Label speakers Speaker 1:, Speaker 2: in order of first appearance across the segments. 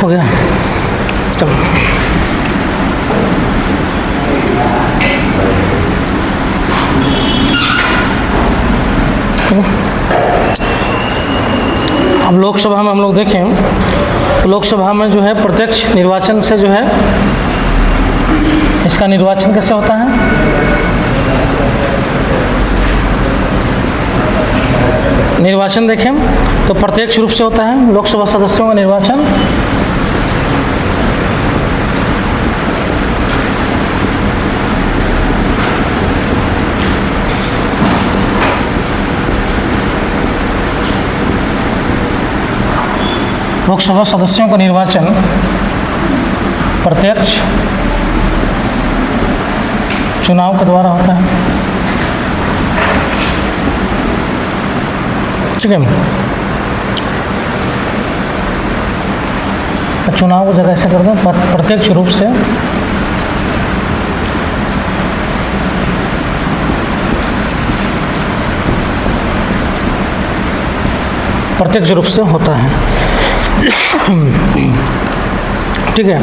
Speaker 1: हो गया। चलो अब लोकसभा में हम लोग देखें तो लोकसभा में जो है प्रत्यक्ष निर्वाचन से जो है इसका निर्वाचन कैसे होता है। निर्वाचन देखें तो प्रत्यक्ष रूप से होता है लोकसभा सदस्यों का निर्वाचन। लोकसभा सदस्यों का निर्वाचन प्रत्यक्ष चुनाव के द्वारा होता है। ठीक है, चुनाव को जगह ऐसे कर दें प्रत्यक्ष रूप से होता है। ठीक है,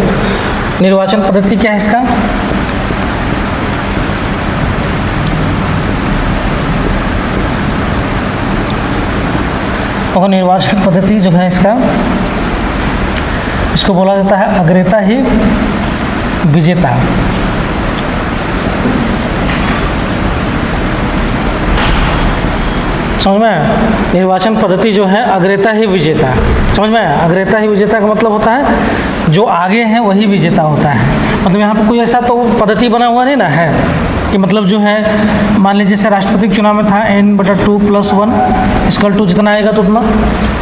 Speaker 1: निर्वाचन पद्धति क्या है इसका। और निर्वाचन पद्धति जो है इसको बोला जाता है अग्रता ही विजेता। समझ में, निर्वाचन पद्धति जो है अग्रता ही विजेता। समझ में, अग्रता ही विजेता का मतलब होता है जो आगे है वही विजेता होता है। मतलब यहाँ पर कोई ऐसा तो पद्धति बना हुआ नहीं ना है कि मतलब जो है मान लीजिए जैसे राष्ट्रपति के चुनाव में था n/2 + 1 जितना आएगा तो उतना,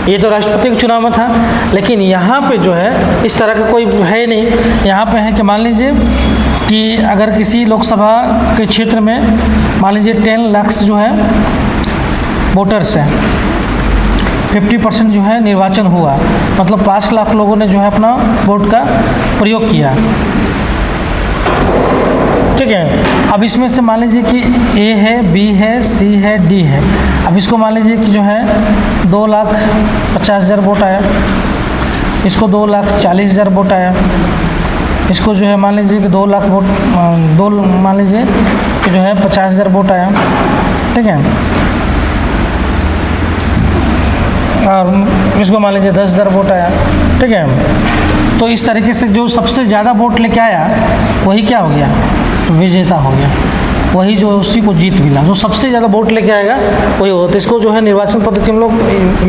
Speaker 1: ये तो राष्ट्रपति के चुनाव में था। लेकिन यहाँ पे जो है इस तरह का कोई है नहीं। यहाँ पे है कि मान लीजिए कि अगर किसी लोकसभा के क्षेत्र में मान लीजिए 10 लाख जो है वोटर्स हैं, 50% जो है निर्वाचन हुआ, मतलब 5 लाख लोगों ने जो है अपना वोट का प्रयोग किया। ठीक है, अब इसमें से मान लीजिए कि ए है, बी है, सी है, डी है। अब इसको मान लीजिए कि जो है 2,50,000 वोट आया, इसको 2,40,000 वोट आया, इसको जो है मान लीजिए कि 2 लाख वोट मान लीजिए कि जो है 50,000 वोट आया। ठीक है, और इसको मान लीजिए 10,000 वोट आया। ठीक है, तो इस तरीके से जो सबसे ज़्यादा वोट लेके आया वही क्या हो गया, विजेता हो गया। वही जो उसी को जीत मिला, जो सबसे ज़्यादा वोट लेके आएगा वही होता है। इसको जो है निर्वाचन पद्धति हम लोग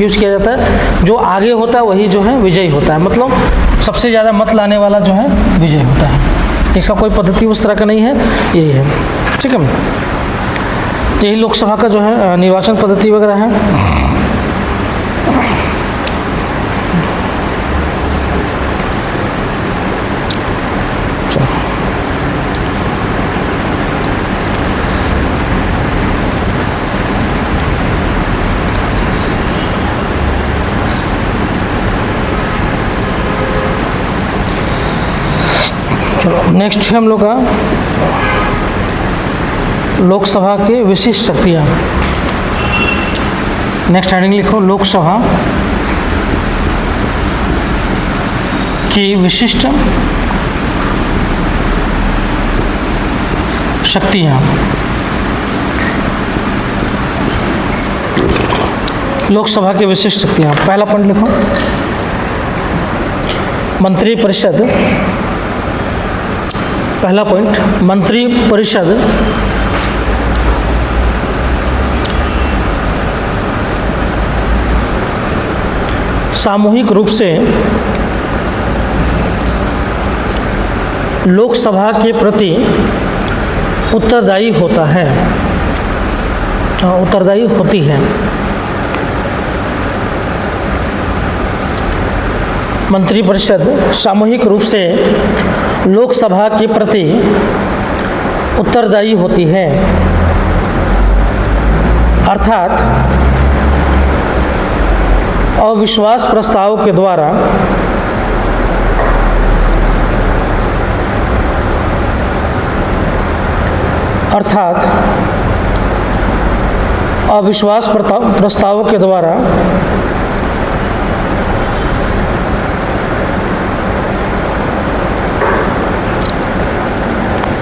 Speaker 1: यूज किया जाता है। जो आगे होता है वही जो है विजयी होता है, मतलब सबसे ज़्यादा मत लाने वाला जो है विजयी होता है। इसका कोई पद्धति उस तरह का नहीं है, यही है। ठीक है, यही लोकसभा का जो है निर्वाचन पद्धति वगैरह है। चलो नेक्स्ट है हम लोग का लोकसभा के विशिष्ट शक्तियाँ। नेक्स्ट हेडिंग लिखो, लोकसभा की विशिष्ट शक्तियाँ। लोकसभा की विशिष्ट शक्तियाँ, पहला पॉइंट लिखो, मंत्री परिषद। पहला पॉइंट, मंत्री परिषद सामूहिक रूप से लोकसभा के प्रति उत्तरदायी होता है, उत्तरदायी होती है। मंत्रिपरिषद सामूहिक रूप से लोकसभा के प्रति उत्तरदायी होती है, अर्थात अविश्वास प्रस्ताव के द्वारा अविश्वास प्रस्तावों के द्वारा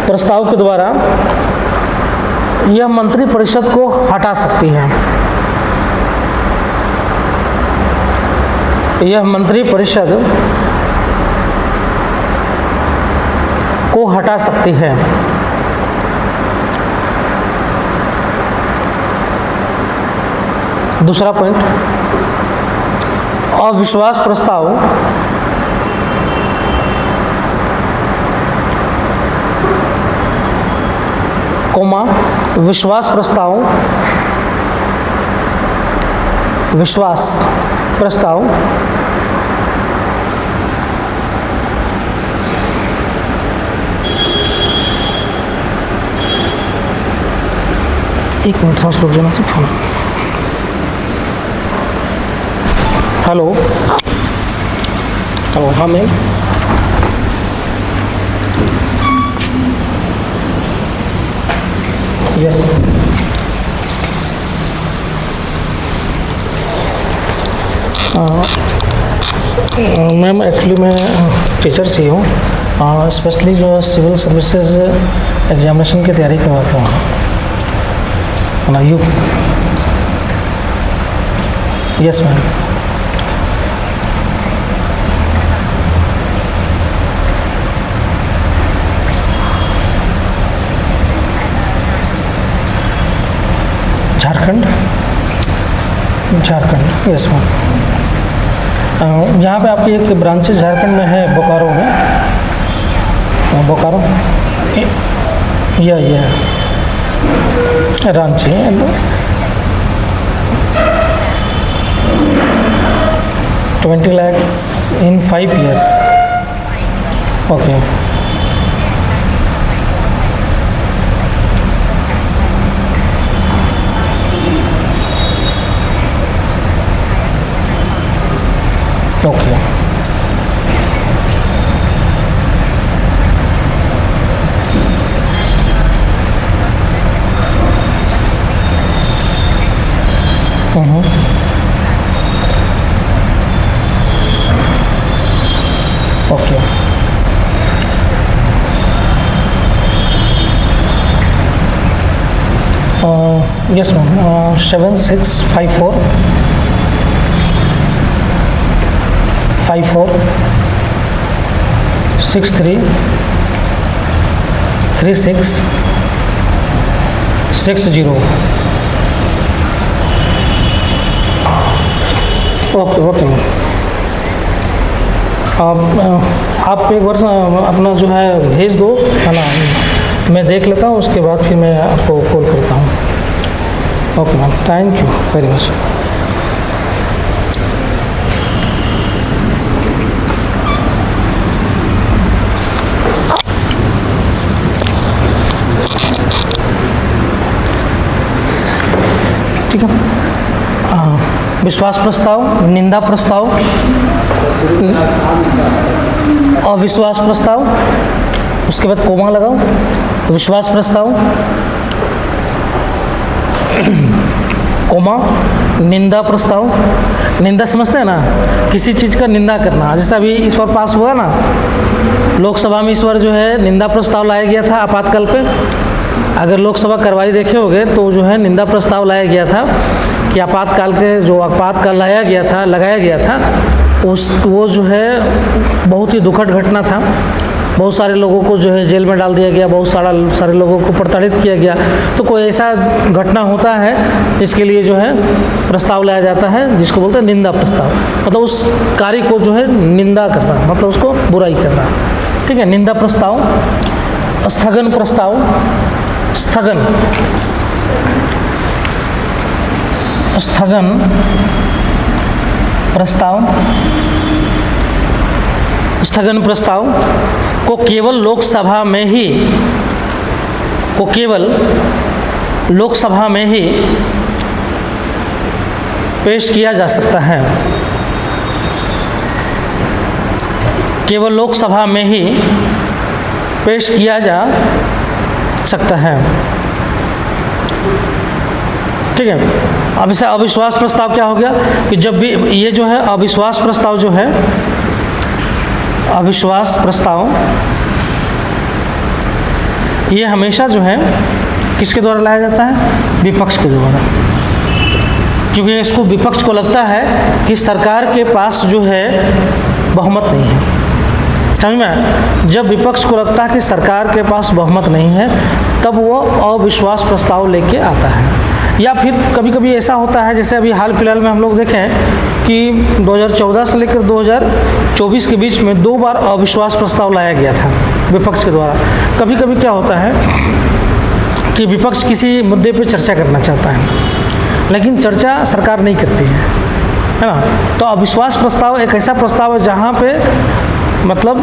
Speaker 1: प्रस्ताव के द्वारा यह मंत्रिपरिषद को हटा सकती है। यह मंत्रिपरिषद को हटा सकती है। दूसरा पॉइंट, अविश्वास प्रस्ताव कोमा विश्वास प्रस्ताव एक मिनट थोड़ा रुक जाना चाहिए फोन। हेलो हेलो, हाँ मैम। यस मैम, एक्चुअली मैं टीचर सी हूँ, स्पेशली जो सिविल सर्विसेज एग्जामिनेशन की तैयारी करवाता हूँ ना। You yes ma'am. Jharkhand yes ma'am. यहाँ पे आपकी एक ब्रांचेज झारखंड में है, बोकारो में। बोकारो या Ranchi 20 lakhs in 5 years. Okay. Okay. Okay. Yes ma'am. 7654 63 36 60। Okay ma'am. आप एक बार अपना जो है भेज दो, है ना, मैं देख लेता हूँ, उसके बाद फिर मैं आपको कॉल करता हूँ। Okay ma'am, thank you very much. ठीक है। विश्वास प्रस्ताव, निंदा प्रस्ताव, अविश्वास प्रस्ताव, उसके बाद कोमा लगाओ, विश्वास प्रस्ताव, कोमा, निंदा प्रस्ताव। निंदा समझते हैं ना, किसी चीज़ का निंदा करना। जैसा अभी इस बार पास हुआ ना, लोकसभा में इस बार जो है निंदा प्रस्ताव लाया गया था आपातकाल पे। अगर लोकसभा कार्रवाई देखे होंगे तो जो है निंदा प्रस्ताव लाया गया था कि आपातकाल के जो आपातकाल लगाया गया था वो जो है बहुत ही दुखद घटना था। बहुत सारे लोगों को जो है जेल में डाल दिया गया, बहुत सारे लोगों को प्रताड़ित किया गया। तो कोई ऐसा घटना होता है जिसके लिए जो है प्रस्ताव लाया जाता है, जिसको बोलते हैं निंदा प्रस्ताव। मतलब उस कार्य को जो है निंदा करना, मतलब उसको बुराई करना। ठीक है। निंदा प्रस्ताव, स्थगन प्रस्ताव, स्थगन प्रस्ताव को केवल लोकसभा में ही पेश किया जा सकता है। केवल लोकसभा में ही पेश किया जा सकता है। ठीक है। अब इसे अविश्वास प्रस्ताव क्या हो गया कि जब भी ये जो है अविश्वास प्रस्ताव जो है, ये हमेशा जो है किसके द्वारा लाया जाता है? विपक्ष के द्वारा, क्योंकि इसको विपक्ष को लगता है कि सरकार के पास जो है बहुमत नहीं है। समझ में? जब विपक्ष को लगता है कि सरकार के पास बहुमत नहीं है, तब वो अविश्वास प्रस्ताव लेके आता है। या फिर कभी कभी ऐसा होता है, जैसे अभी हाल फिलहाल में हम लोग देखें कि 2014 से लेकर 2024 के बीच में 2 बार अविश्वास प्रस्ताव लाया गया था विपक्ष के द्वारा। कभी कभी क्या होता है कि विपक्ष किसी मुद्दे पर चर्चा करना चाहता है, लेकिन चर्चा सरकार नहीं करती है ना। तो अविश्वास प्रस्ताव एक ऐसा प्रस्ताव है जहाँ पे मतलब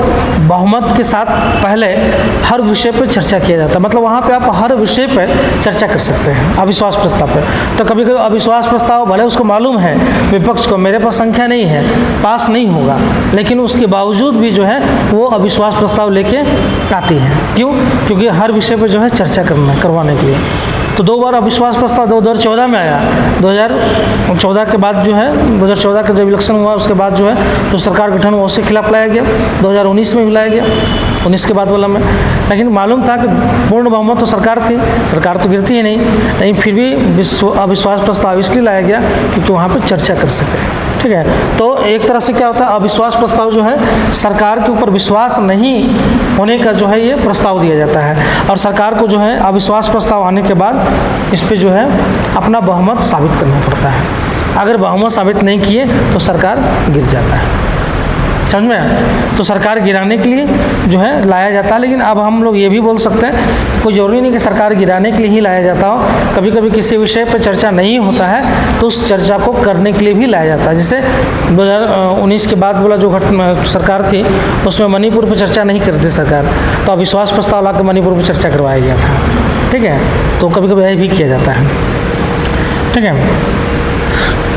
Speaker 1: बहुमत के साथ पहले हर विषय पर चर्चा किया जाता है। मतलब वहाँ पे आप हर विषय पर चर्चा कर सकते हैं अविश्वास प्रस्ताव पर। तो कभी कभी अविश्वास प्रस्ताव भले उसको मालूम है विपक्ष को मेरे पास संख्या नहीं है, पास नहीं होगा, लेकिन उसके बावजूद भी जो है वो अविश्वास प्रस्ताव लेके आती है। क्यों? क्योंकि हर विषय पर जो है चर्चा करवाने के लिए। तो 2 बार अविश्वास प्रस्ताव 2014 में आया। 2014 के बाद जो है 2014 का जब इलेक्शन हुआ उसके बाद जो है जो सरकार गठन हुआ उसके खिलाफ लाया गया। 2019 में भी लाया गया, 19 के बाद वाला में। लेकिन मालूम था कि पूर्ण बहुमत तो सरकार थी, सरकार तो गिरती ही नहीं, लेकिन फिर भी अविश्वास प्रस्ताव इसलिए लाया गया क्योंकि वहाँ पर चर्चा कर सके। ठीक है, तो एक तरह से क्या होता है, अविश्वास प्रस्ताव जो है सरकार के ऊपर विश्वास नहीं होने का जो है ये प्रस्ताव दिया जाता है, और सरकार को जो है अविश्वास प्रस्ताव आने के बाद इस पे जो है अपना बहुमत साबित करना पड़ता है। अगर बहुमत साबित नहीं किए तो सरकार गिर जाता है। समझ में आया? तो सरकार गिराने के लिए जो है लाया जाता है। लेकिन अब हम लोग ये भी बोल सकते हैं कोई ज़रूरी नहीं कि सरकार गिराने के लिए ही लाया जाता हो। कभी कभी किसी विषय पर चर्चा नहीं होता है तो उस चर्चा को करने के लिए भी लाया जाता है। जैसे 2019 के बाद वाला जो सरकार थी उसमें मणिपुर पर चर्चा नहीं करती सरकार, तो अविश्वास प्रस्ताव ला के मणिपुर पर चर्चा करवाया गया था। ठीक है, तो कभी कभी यह भी किया जाता है। ठीक है,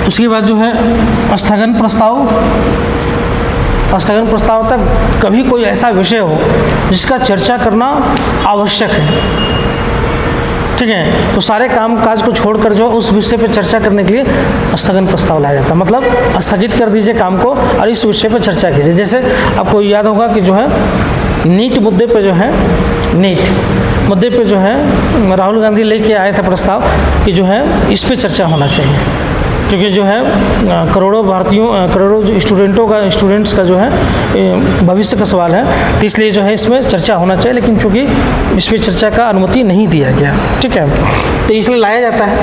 Speaker 1: उसके बाद जो है स्थगन प्रस्ताव। स्थगन प्रस्ताव होता है कभी कोई ऐसा विषय हो जिसका चर्चा करना आवश्यक है। ठीक है, तो सारे काम काज को छोड़कर जो उस विषय पर चर्चा करने के लिए स्थगन प्रस्ताव लाया जाता है। मतलब स्थगित कर दीजिए काम को और इस विषय पर चर्चा कीजिए। जैसे आपको याद होगा कि जो है नीट मुद्दे पे जो है नीट मुद्दे पे जो है राहुल गांधी लेके आए थे प्रस्ताव कि जो है इस पे चर्चा होना चाहिए, क्योंकि जो है करोड़ों भारतीयों करोड़ों स्टूडेंट्स का जो है भविष्य का सवाल है, तो इसलिए जो है इसमें चर्चा होना चाहिए। लेकिन चूँकि इस पर चर्चा का अनुमति नहीं दिया गया। ठीक है, तो इसलिए लाया जाता है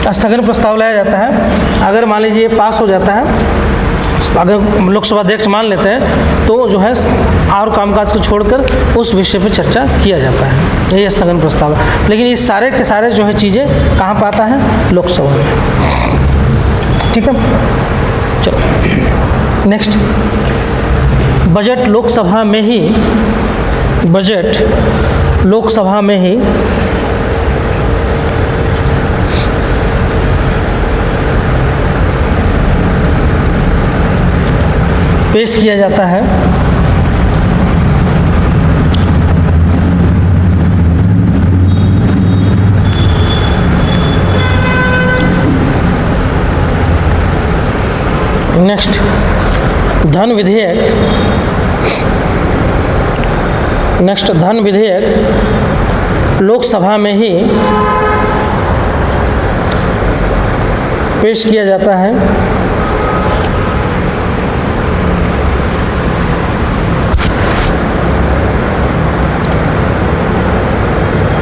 Speaker 1: स्थगन प्रस्ताव लाया जाता है। अगर मान लीजिए पास हो जाता है, अगर लोकसभा अध्यक्ष मान लेते हैं तो जो है और कामकाज को छोड़कर उस विषय पर चर्चा किया जाता है, यही स्थगन प्रस्ताव है। लेकिन ये सारे के सारे जो है चीज़ें कहाँ पर आता है? लोकसभा में। ठीक है, चलो नेक्स्ट। बजट लोकसभा में ही पेश किया जाता है। नेक्स्ट, धन विधेयक लोकसभा में ही पेश किया जाता है।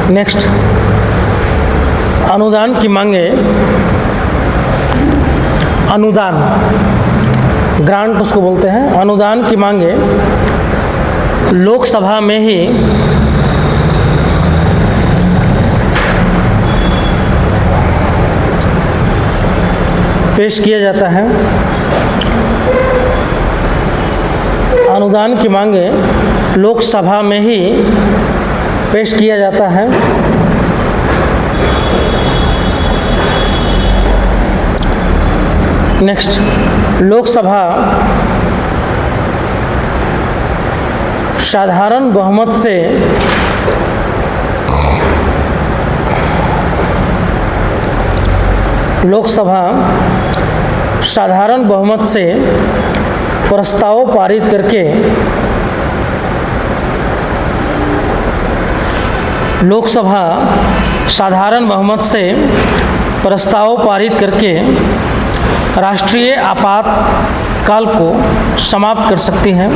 Speaker 1: नेक्स्ट, अनुदान की मांगे, अनुदान ग्रांट उसको बोलते हैं, अनुदान की मांगे लोकसभा में ही पेश किया जाता है। अनुदान की मांगे लोकसभा में ही पेश किया जाता है। नेक्स्ट, लोकसभा साधारण बहुमत से प्रस्ताव पारित करके लोकसभा साधारण बहुमत से प्रस्ताव पारित करके राष्ट्रीय आपातकाल को समाप्त कर सकती है।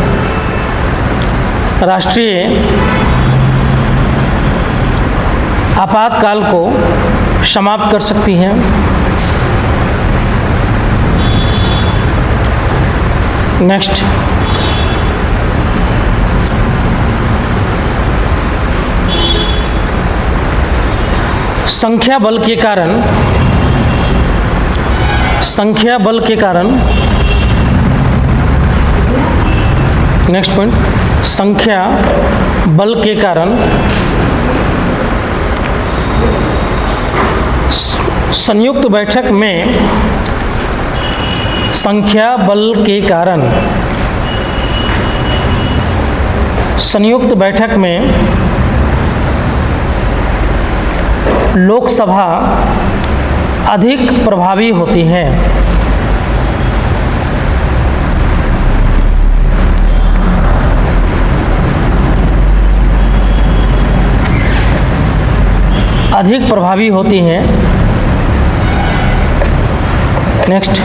Speaker 1: राष्ट्रीय आपातकाल को समाप्त कर सकती है। नेक्स्ट, संख्या बल के कारण नेक्स्ट पॉइंट, संख्या बल के कारण संयुक्त बैठक में संख्या बल के कारण संयुक्त बैठक में लोकसभा अधिक प्रभावी होती है। अधिक प्रभावी होती है। नेक्स्ट,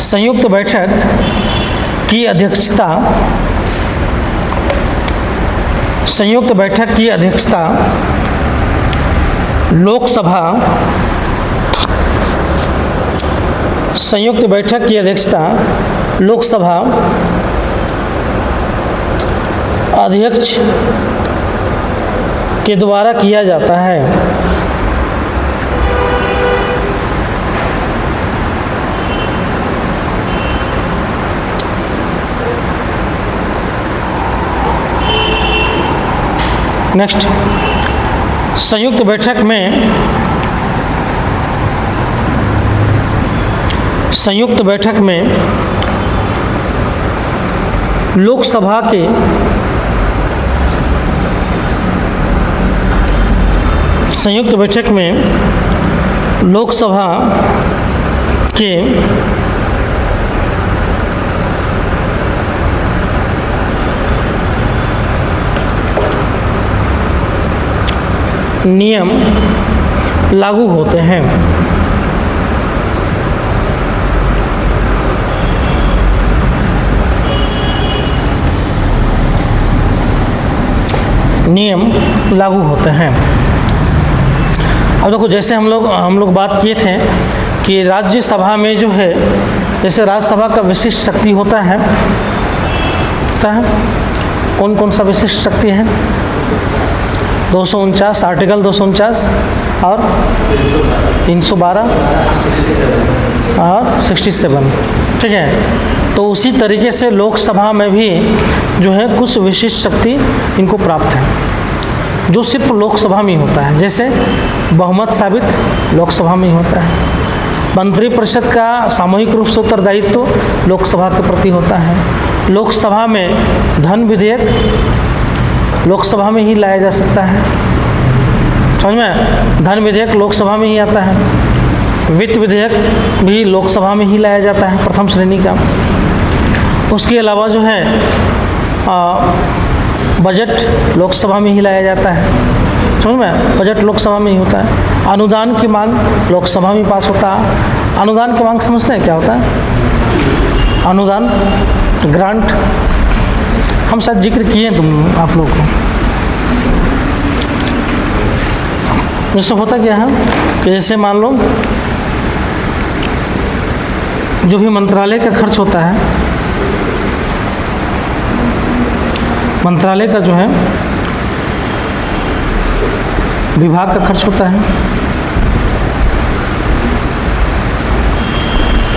Speaker 1: संयुक्त बैठक की अध्यक्षता लोकसभा अध्यक्ष के द्वारा किया जाता है। नेक्स्ट, संयुक्त बैठक में लोकसभा के नियम लागू होते हैं। अब देखो, जैसे हम लोग बात किए थे कि राज्यसभा में जो है, जैसे राज्यसभा का विशिष्ट शक्ति होता है कौन कौन सा विशिष्ट शक्ति है? 249, आर्टिकल 249 और 312 और 67, ठीक है। तो उसी तरीके से लोकसभा में भी जो है कुछ विशिष्ट शक्ति इनको प्राप्त है, जो सिर्फ लोकसभा में होता है। जैसे बहुमत साबित लोकसभा में ही होता है। मंत्रिपरिषद का सामूहिक रूप से उत्तरदायित्व लोकसभा के प्रति होता है। लोकसभा में धन विधेयक लोकसभा में ही लाया जा सकता है, समझ में? धन विधेयक लोकसभा में ही आता है। वित्त विधेयक भी लोकसभा में ही लाया जाता है, प्रथम श्रेणी का। उसके अलावा जो है बजट लोकसभा में ही लाया जाता है, समझ में? बजट लोकसभा में ही होता है। अनुदान की मांग लोकसभा में पास होता है। अनुदान की मांग समझते हैं क्या होता है? अनुदान, ग्रांट, हम शायद जिक्र किए आप लोग को। जैसे होता क्या है कि जैसे मान लो जो भी मंत्रालय का खर्च होता है, मंत्रालय का जो है विभाग का खर्च होता है,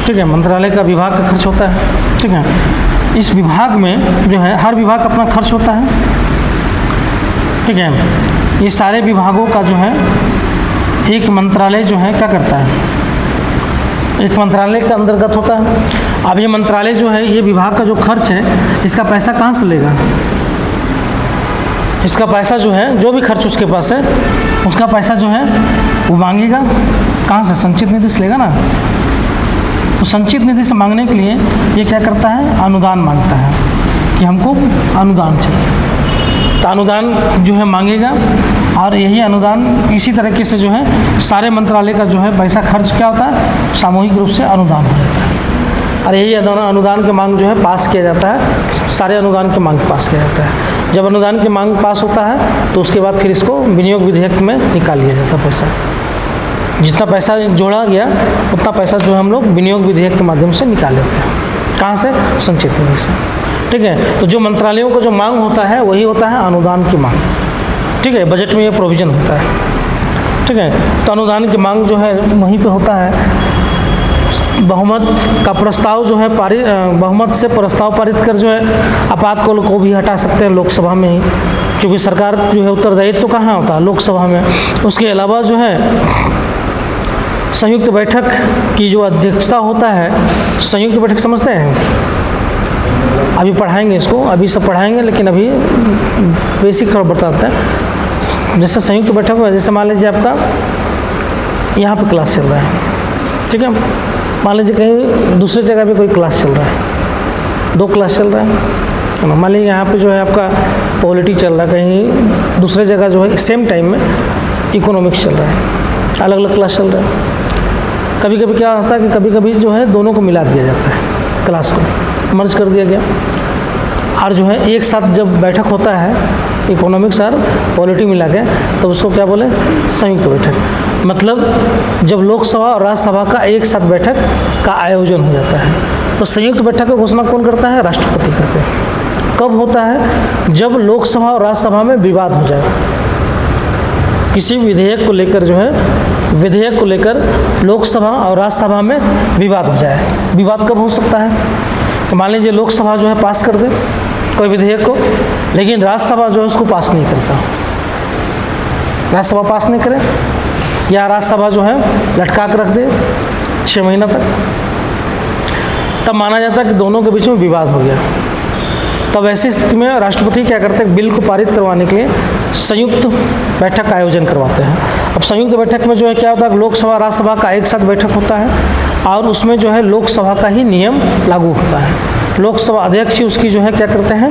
Speaker 1: ठीक है। मंत्रालय का विभाग का खर्च होता है, ठीक है। इस विभाग में जो है हर विभाग का अपना खर्च होता है, ठीक है। ये सारे विभागों का जो है एक मंत्रालय जो है क्या करता है, एक मंत्रालय के अंतर्गत होता है। अब ये मंत्रालय जो है, ये विभाग का जो खर्च है, इसका पैसा कहाँ से लेगा? इसका पैसा जो है, जो भी खर्च उसके पास है, उसका पैसा जो है वो मांगेगा कहाँ से? संचित निधि से लेगा ना। तो संचित निधि से मांगने के लिए ये क्या करता है? अनुदान मांगता है कि हमको अनुदान चाहिए। तो अनुदान जो है मांगेगा, और यही अनुदान इसी तरीके से जो है सारे मंत्रालय का जो है पैसा खर्च क्या होता है, सामूहिक रूप से अनुदान हो जाता है। और यही अनुदान की मांग जो है पास किया जाता है, सारे अनुदान की मांग पास किया जाता है। जब अनुदान की मांग पास होता है तो उसके बाद फिर इसको विनियोग विधेयक में निकाल लिया जाता है पैसा। जितना पैसा जोड़ा गया उतना पैसा जो है हम लोग विनियोग विधेयक के माध्यम से निकाल लेते हैं। कहाँ से? संचित निधि से। ठीक है, तो जो मंत्रालयों को जो मांग होता है वही होता है अनुदान की मांग। ठीक है, बजट में ये प्रोविज़न होता है। ठीक है, तो अनुदान की मांग जो है वहीं पे होता है। बहुमत का प्रस्ताव जो है पारित, बहुमत से प्रस्ताव पारित कर जो है आपातकाल को भी हटा सकते हैं लोकसभा में ही, क्योंकि सरकार जो है उत्तरदायित्व तो कहाँ होता है, लोकसभा में। उसके अलावा जो है संयुक्त बैठक की जो अध्यक्षता होता है, संयुक्त बैठक समझते हैं, अभी पढ़ाएंगे इसको, अभी सब पढ़ाएंगे, लेकिन अभी बेसिक थोड़ा बताते हैं। जैसे संयुक्त बैठक में, जैसे मान लीजिए आपका यहाँ पे क्लास चल रहा है, ठीक है, मान लीजिए कहीं दूसरी जगह पे कोई क्लास चल रहा है, 2 क्लास चल रहा है, मान लीजिए यहाँ पे जो है आपका पॉलिटी चल रहा है, कहीं दूसरे जगह जो है सेम टाइम में इकोनॉमिक्स चल रहा है, अलग अलग क्लास चल रहा है। कभी कभी क्या होता है कि कभी कभी जो है दोनों को मिला दिया जाता है, क्लास को मर्ज कर दिया गया, और जो है एक साथ जब बैठक होता है इकोनॉमिक्स और पॉलिटी मिला के, तो उसको क्या बोले, संयुक्त बैठक। मतलब जब लोकसभा और राज्यसभा का एक साथ बैठक का आयोजन हो जाता है, तो संयुक्त बैठक की घोषणा कौन करता है? राष्ट्रपति करते हैं। कब होता है? जब लोकसभा और राज्यसभा में विवाद हो जाए, किसी विधेयक को लेकर जो है, विधेयक को लेकर लोकसभा और राज्यसभा में विवाद हो जाए। विवाद कब हो सकता है? तो मान लीजिए लोकसभा जो है पास कर दे कोई विधेयक को, लेकिन राज्यसभा जो है उसको पास नहीं करता, राज्यसभा पास नहीं करे, या राज्यसभा जो है लटका कर रख दे 6 महीना तक, तब माना जाता है कि दोनों के बीच में विवाद हो गया। तब ऐसी स्थिति में राष्ट्रपति क्या करते हैं, बिल को पारित करवाने के लिए संयुक्त बैठक का आयोजन करवाते हैं। अब संयुक्त बैठक में जो है क्या होता है, लोकसभा राज्यसभा का एक साथ बैठक होता है, और उसमें जो है लोकसभा का ही नियम लागू होता है। लोकसभा अध्यक्ष उसकी जो है क्या करते हैं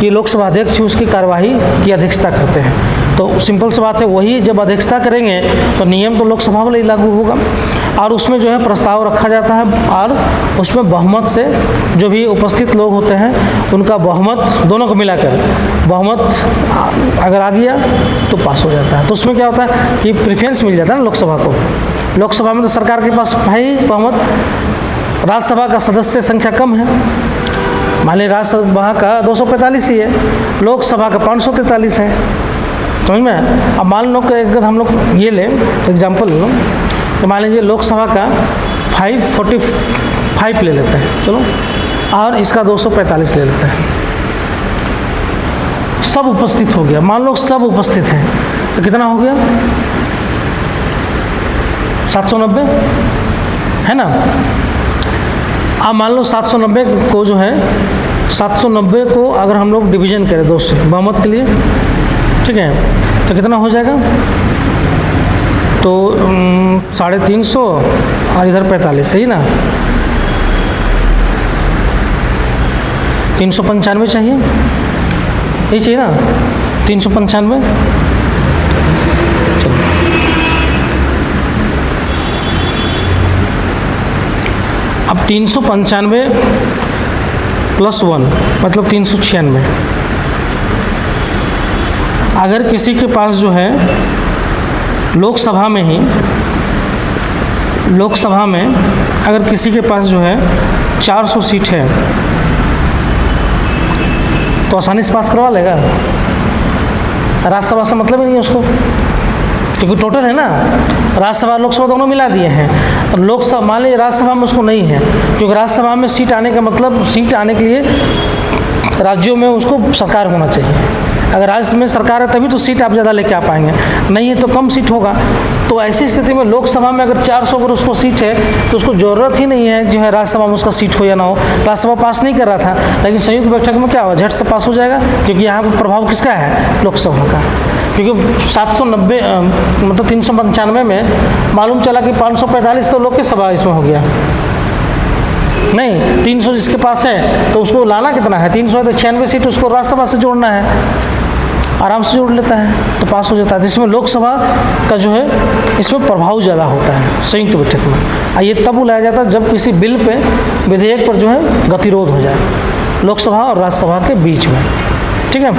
Speaker 1: कि लोकसभा अध्यक्ष उसकी कार्यवाही की अध्यक्षता करते हैं। तो सिंपल सी बात है, वही जब अध्यक्षता करेंगे तो नियम तो लोकसभा वाला ही लागू होगा, और उसमें जो है प्रस्ताव रखा जाता है, और उसमें बहुमत से जो भी उपस्थित लोग होते हैं उनका बहुमत, दोनों को मिलाकर बहुमत अगर आ गया तो पास हो जाता है। तो उसमें क्या होता है कि प्रेफरेंस मिल जाता है ना लोकसभा को। लोकसभा में तो सरकार के पास है ही बहुमत, राज्यसभा का सदस्य संख्या कम है, मान लीजिए राज्यसभा का 245 ही है, लोकसभा का 543 है, समझ में। अब मान लो कि अगर हम लोग ये लें एग्जाम्पल लो, तो मान लीजिए लोकसभा का 545 ले लेते हैं, चलो, और इसका 245 ले लेते हैं, सब उपस्थित हो गया, मान लो सब उपस्थित हैं, तो कितना हो गया? 790 है ना। अब मान लो 790 को जो है 790 को अगर हम लोग डिवीजन करें 2 से बहुमत के लिए, ठीक है, तो कितना हो जाएगा? तो 350 और इधर 45, सही ना, 395 चाहिए, यही चाहिए ना, 395। चलो, अब 395 + 1 मतलब 396। अगर किसी के पास जो है लोकसभा में ही, लोकसभा में अगर किसी के पास जो है 400 सीट है, तो आसानी से पास करवा लेगा। राज्यसभा से मतलब ही नहीं है उसको, क्योंकि टोटल है ना, राज्यसभा लोकसभा दोनों मिला दिए हैं। लोकसभा मान लीजिए राज्यसभा में उसको नहीं है, क्योंकि राज्यसभा में सीट आने का मतलब, सीट आने के लिए राज्यों में उसको सरकार होना चाहिए। अगर राज्य में सरकार है तभी तो सीट आप ज़्यादा लेके आ पाएंगे, नहीं है तो कम सीट होगा। तो ऐसी स्थिति में लोकसभा में अगर 400 अगर उसको सीट है तो उसको ज़रूरत ही नहीं है जो है राज्यसभा में उसका सीट हो या ना हो। राज्यसभा पास नहीं कर रहा था, लेकिन संयुक्त बैठक में क्या हुआ, झट से पास हो जाएगा, क्योंकि यहाँ पर प्रभाव किसका है, लोकसभा का। क्योंकि 790 मतलब 395 में मालूम चला कि 545 तो लोकसभा इसमें हो गया, नहीं 300 जिसके पास है तो उसको लाना कितना है, 300 है तो 96 सीट उसको राज्यसभा से जोड़ना है। आराम से जोड़ लेता है तो पास हो जाता है। जिसमें लोकसभा का जो है इसमें प्रभाव ज़्यादा होता है संयुक्त बैठक में। ये तब बुलाया जाता है जब किसी बिल पे, विधेयक पर जो है गतिरोध हो जाए लोकसभा और राज्यसभा के बीच में, ठीक है।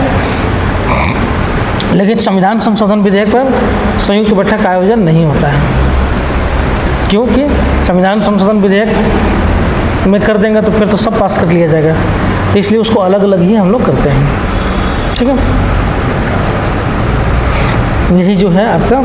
Speaker 1: लेकिन संविधान संशोधन विधेयक पर संयुक्त बैठक का आयोजन नहीं होता है, क्योंकि संविधान संशोधन विधेयक में कर देंगे तो फिर तो सब पास कर लिया जाएगा, इसलिए उसको अलग अलग ही हम लोग करते हैं, ठीक है। यही जो है आपका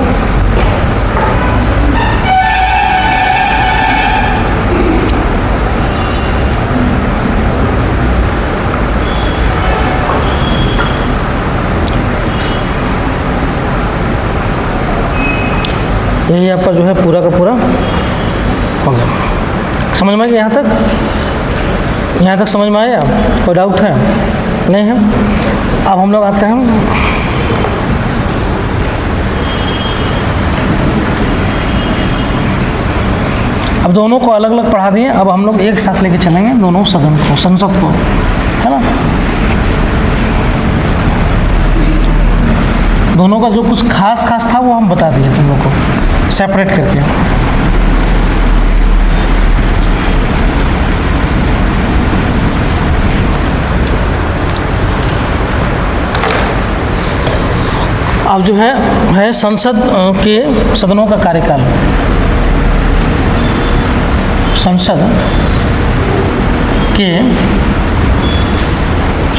Speaker 1: यही आपका जो है पूरा का पूरा हो गया। समझ में आ गया यहाँ तक समझ में आया? कोई डाउट है? नहीं है? अब हम लोग आते हैं अब दोनों को अलग अलग पढ़ा दिए, अब हम लोग एक साथ लेके चलेंगे दोनों सदन को, संसद को, है ना। दोनों का जो कुछ खास था वो हम बता दिए तुम लोग को सेपरेट करके। अब जो है संसद के सदनों का कार्यकाल। संसद के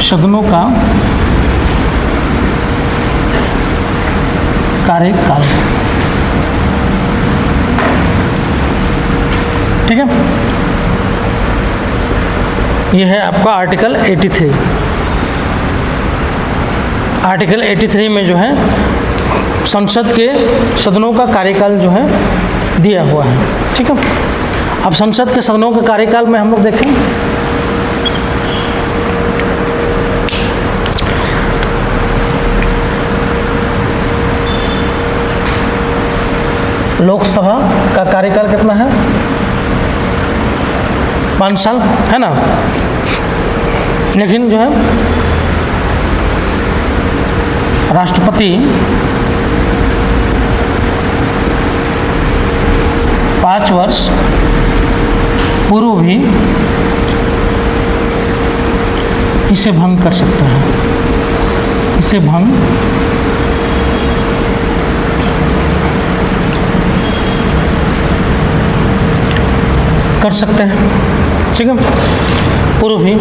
Speaker 1: सदनों का कार्यकाल, ठीक है। यह है आपका आर्टिकल 83। आर्टिकल 83 में जो है संसद के सदनों का कार्यकाल जो है दिया हुआ है, ठीक है। अब संसद के सदनों के कार्यकाल में हम लोग देखें लोकसभा का कार्यकाल कितना है? 5 साल, है ना। लेकिन जो है राष्ट्रपति 5 वर्ष पूर्व भी इसे भंग कर सकता है, इसे भंग कर सकते हैं, ठीक है, पूर्व भी।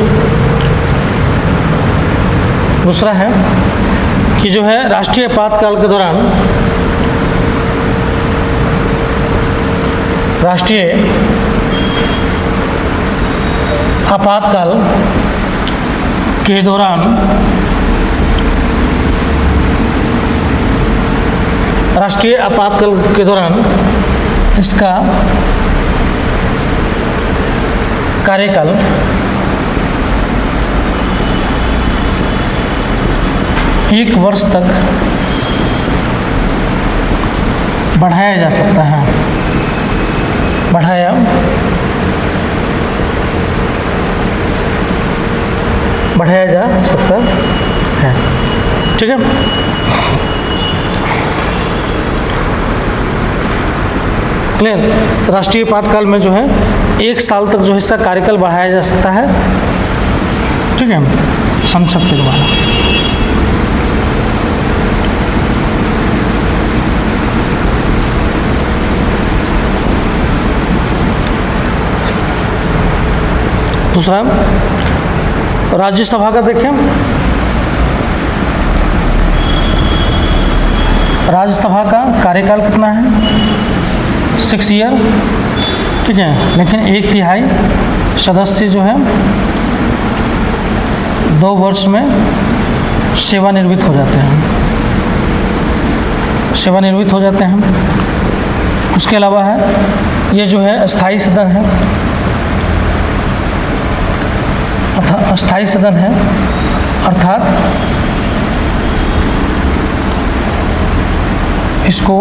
Speaker 1: दूसरा है कि जो है राष्ट्रीय आपातकाल के दौरान, राष्ट्रीय आपातकाल के दौरान राष्ट्रीय आपातकाल के दौरान इसका कार्यकाल 1 वर्ष तक बढ़ाया जा सकता है, बढ़ाया जा सकता है, ठीक है। क्लियर? राष्ट्रीय आपातकाल में जो है 1 साल तक जो है इसका कार्यकाल बढ़ाया जा सकता है, ठीक है, संसद के द्वारा। दूसरा राज्यसभा का देखें। राज्यसभा का कार्यकाल कितना है? 6 ईयर, ठीक है। लेकिन 1/3 सदस्य जो है 2 वर्ष में सेवानिवृत्त हो जाते हैं, सेवानिवृत्त हो जाते हैं। उसके अलावा है ये जो है स्थायी सदन है, स्थायी सदन है, अर्थात इसको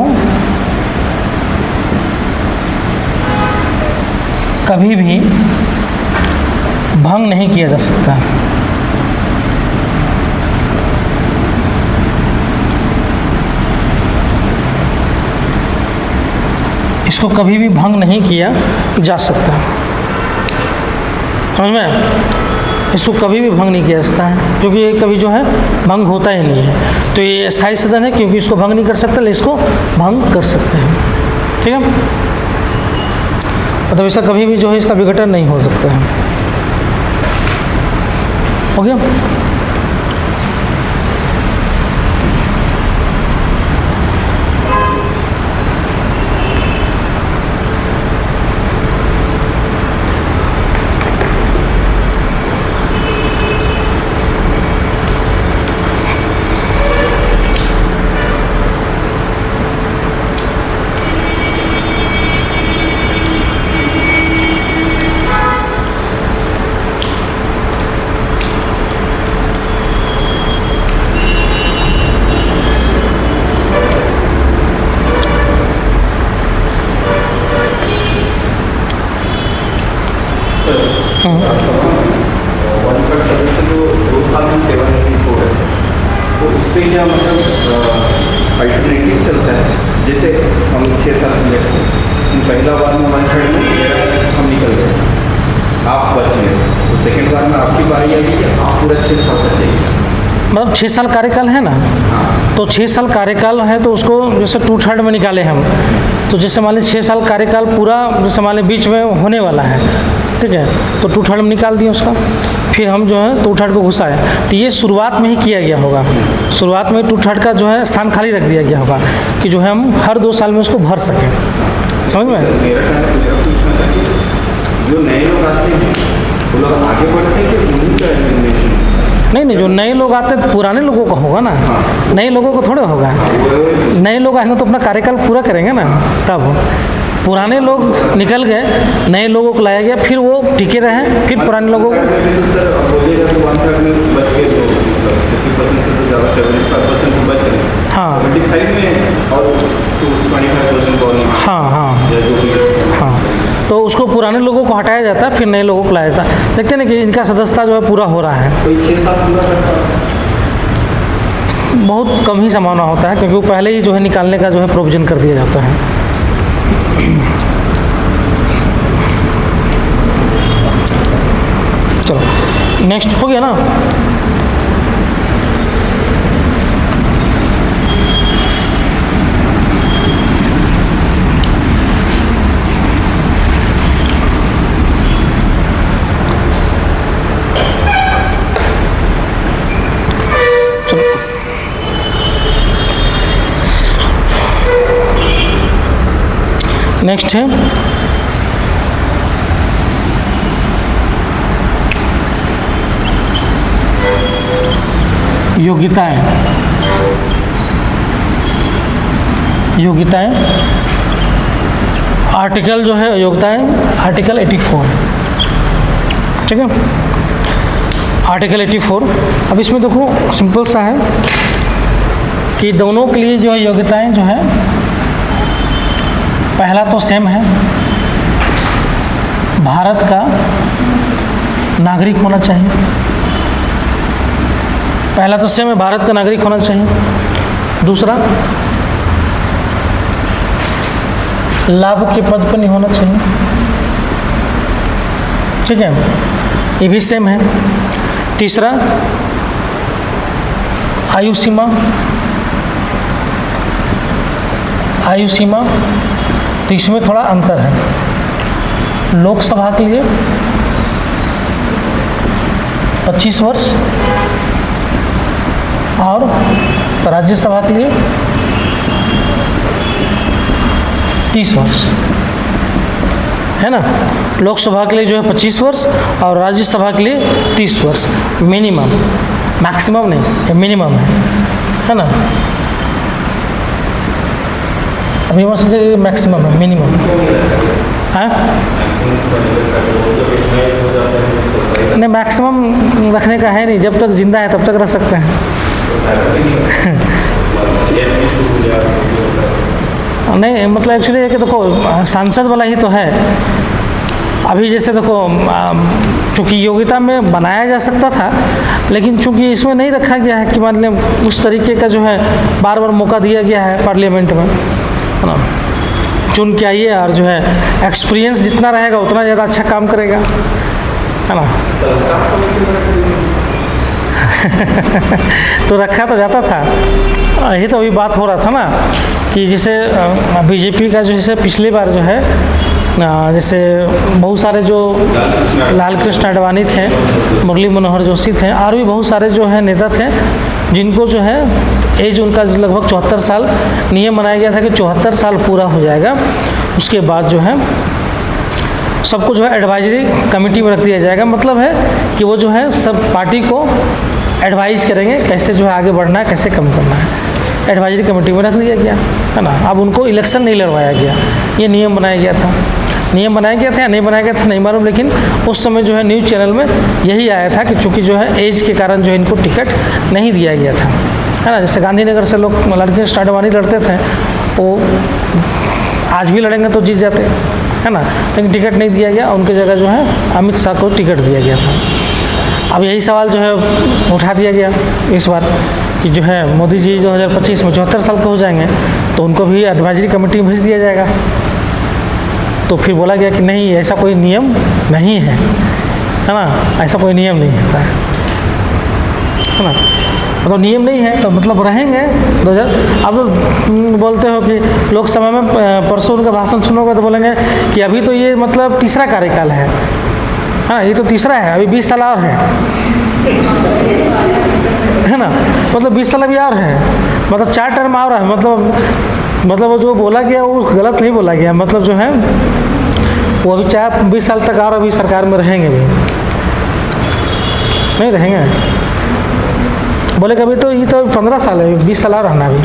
Speaker 1: कभी भी भंग नहीं किया जा सकता, इसको कभी भी भंग नहीं किया जा सकता। समझ में? इसको कभी भी भंग नहीं किया जा सकता है, क्योंकि ये कभी जो है भंग होता ही नहीं है। तो ये स्थायी सदन है, क्योंकि इसको भंग नहीं कर सकते, लेकिन इसको भंग कर सकते हैं। ठीक है, मतलब इसका कभी भी जो है इसका विघटन नहीं हो सकता है। हो गया?
Speaker 2: वन सदस्य जो 2 साल में सेवानिवृत्त हो गए, तो उस पर क्या मतलब अल्टरनेटिव चलता है? जैसे हम 6 साल के पहला बार में 1/3 में हम निकल गए, आप बच गए, तो सेकेंड बार में आपकी बारी आई कि आप पूरा 6 साल तक जाइए।
Speaker 1: मतलब 6 साल कार्यकाल है ना, तो 6 साल कार्यकाल है तो उसको जैसे 2/3 में निकाले हम, तो जैसे मान लीजिए 6 साल कार्यकाल पूरा जैसे मान लीजिए बीच में होने वाला है, ठीक है, तो 2/3 में निकाल दिए उसका, फिर हम जो है 2/3 को घुसाए। तो ये शुरुआत में ही किया गया होगा, शुरुआत में 2/3 का जो है स्थान खाली रख दिया गया होगा कि जो है हम हर 2 साल में उसको भर सकें। समझ में?
Speaker 2: मेरा पूछना था कि जो नए लोग आते हैं वो लोग आगे बढ़ते हैं कि उन्हीं का एलिमिनेशन?
Speaker 1: नहीं, जो नए लोग आते हैं पुराने लोगों का होगा ना, नए लोगों को थोड़े होगा। नए लोग आएंगे तो अपना कार्यकाल पूरा करेंगे ना, तब पुराने लोग निकल गए, नए लोगों को लाया गया, फिर वो टिके रहे, फिर पुराने लोगों को हाँ हाँ, तो उसको पुराने लोगों को हटाया जाता है, फिर नए लोगों को लाया जाता है। देखते हैं ना कि इनका सदस्यता जो है पूरा हो रहा है। बहुत कम ही संभावना होता है, क्योंकि वो पहले ही जो है निकालने का जो है प्रोविजन कर दिया जाता है। चलो नेक्स्ट हो गया ना। नेक्स्ट है योग्यताएं। योग्यताएं आर्टिकल जो है योग्यताएं आर्टिकल 84, ठीक है, आर्टिकल 84। अब इसमें देखो सिंपल सा है कि दोनों के लिए जो है योग्यताएं जो है, पहला तो सेम है, भारत का नागरिक होना चाहिए। पहला तो सेम है, भारत का नागरिक होना चाहिए। दूसरा, लाभ के पद पर नहीं होना चाहिए, ठीक है, ये भी सेम है। तीसरा, आयु सीमा, आयु सीमा तो इसमें थोड़ा अंतर है। लोकसभा के लिए 25 वर्ष और राज्यसभा के लिए 30 वर्ष है ना। लोकसभा के लिए जो है 25 वर्ष और राज्यसभा के लिए 30 वर्ष मिनिमम, मैक्सिमम नहीं, मिनिमम है ना। अभी मैं सोचे मैक्सिमम है, मिनिमम है नहीं, मैक्सिमम रखने का है नहीं, जब तक जिंदा है तब तक रख सकते हैं। नहीं मतलब एक्चुअली है कि देखो सांसद वाला ही तो है। अभी जैसे देखो चूँकि योग्यता में बनाया जा सकता था, लेकिन चूँकि इसमें नहीं रखा गया है कि मतलब उस तरीके का जो है बार बार मौका दिया गया है पार्लियामेंट में, है ना। चुन के आइए, और जो है एक्सपीरियंस जितना रहेगा उतना ज़्यादा अच्छा काम करेगा, है ना। तो रखा तो जाता था, यही तो अभी बात हो रहा था ना कि जैसे बीजेपी का जो जैसे पिछली बार जो है जैसे बहुत सारे जो लाल कृष्ण आडवाणी थे, मुरली मनोहर जोशी थे, और भी बहुत सारे जो है नेता थे जिनको जो है एज उनका लगभग 74 साल नियम बनाया गया था कि 74 साल पूरा हो जाएगा, उसके बाद जो है सबको जो है एडवाइजरी कमेटी में रख दिया जाएगा। मतलब है कि वो जो है सब पार्टी को एडवाइज करेंगे कैसे जो है आगे बढ़ना है, कैसे कम करना है, एडवाइजरी कमेटी में रख दिया गया, है ना। अब उनको इलेक्शन नहीं लड़वाया गया, ये नियम बनाया गया था। नियम बनाया गया था या नहीं बनाया गया था नहीं मालूम, लेकिन उस समय जो है न्यूज़ चैनल में यही आया था कि चूँकि जो है एज के कारण जो है इनको टिकट नहीं दिया गया था, है ना। जैसे गांधीनगर से लोग लाल कृष्ण आडवाणी लड़ते थे, वो आज भी लड़ेंगे तो जीत जाते, है ना, लेकिन टिकट नहीं दिया गया, उनकी जगह जो है अमित शाह को टिकट दिया गया था। अब यही सवाल जो है उठा दिया गया इस बार कि जो है मोदी जी 2025 में 74 साल के हो जाएंगे तो उनको भी एडवाइजरी कमेटी में भेज दिया जाएगा। तो फिर बोला गया कि नहीं, ऐसा कोई नियम नहीं है ना, ऐसा कोई नियम नहीं होता है ना। मतलब नियम नहीं है तो मतलब रहेंगे 2000। अब तो बोलते हो कि लोकसभा में परसों उनका भाषण सुनोगे तो बोलेंगे कि अभी तो ये मतलब तीसरा कार्यकाल है, हाँ ये तो तीसरा है, अभी 20 साल और है ना। मतलब 20 साल अभी और है, मतलब 4 टर्म और है। मतलब वो जो बोला गया वो गलत नहीं बोला गया, मतलब जो है वो अभी 20 साल तक और अभी सरकार में रहेंगे भी नहीं रहेंगे। बोले कभी तो ये तो 15 साल है, 20 साल और रहना भी,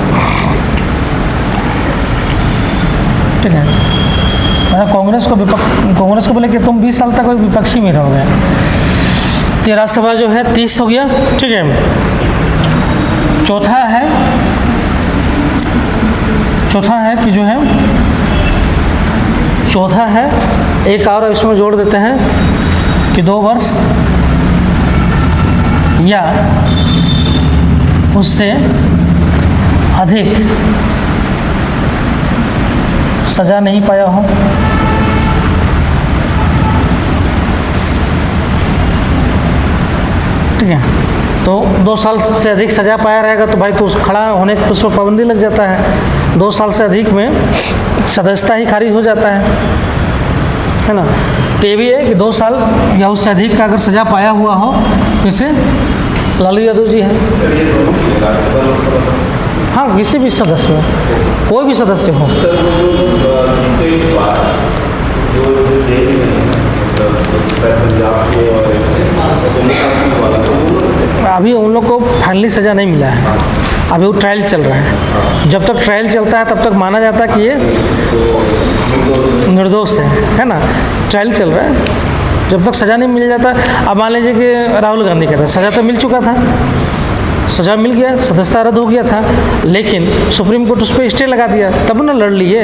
Speaker 1: ठीक है। कांग्रेस को बोले कि तुम 20 साल तक विपक्षी में रहोगे। तो राज्यसभा जो है 30 हो गया, ठीक है। चौथा है कि जो है चौथा है एक और इसमें जोड़ देते हैं कि 2 वर्ष या उससे अधिक सज़ा नहीं पाया हो, ठीक है। तो 2 साल से अधिक सज़ा पाया रहेगा तो भाई तो उस खड़ा होने पर उस पर पाबंदी लग जाता है। 2 साल से अधिक में सदस्यता ही खारिज हो जाता है ना। तो ये भी है कि 2 साल या उससे अधिक का अगर सज़ा पाया हुआ हो, जैसे लालू यादव जी हैं, हाँ किसी भी सदस्य हो, कोई भी सदस्य हो। अभी उन लोग को फाइनली सज़ा नहीं मिला है, अभी वो ट्रायल चल रहा है। जब तक ट्रायल चलता है तब तक माना जाता है कि ये निर्दोष है ना। ट्रायल चल रहा है, जब तक सज़ा नहीं मिल जाता। अब मान लीजिए कि राहुल गांधी कहते हैं सज़ा तो मिल चुका था, सज़ा मिल गया, सदस्यता रद्द हो गया था, लेकिन सुप्रीम कोर्ट उस पर स्टे लगा दिया, तब ना लड़ लिए।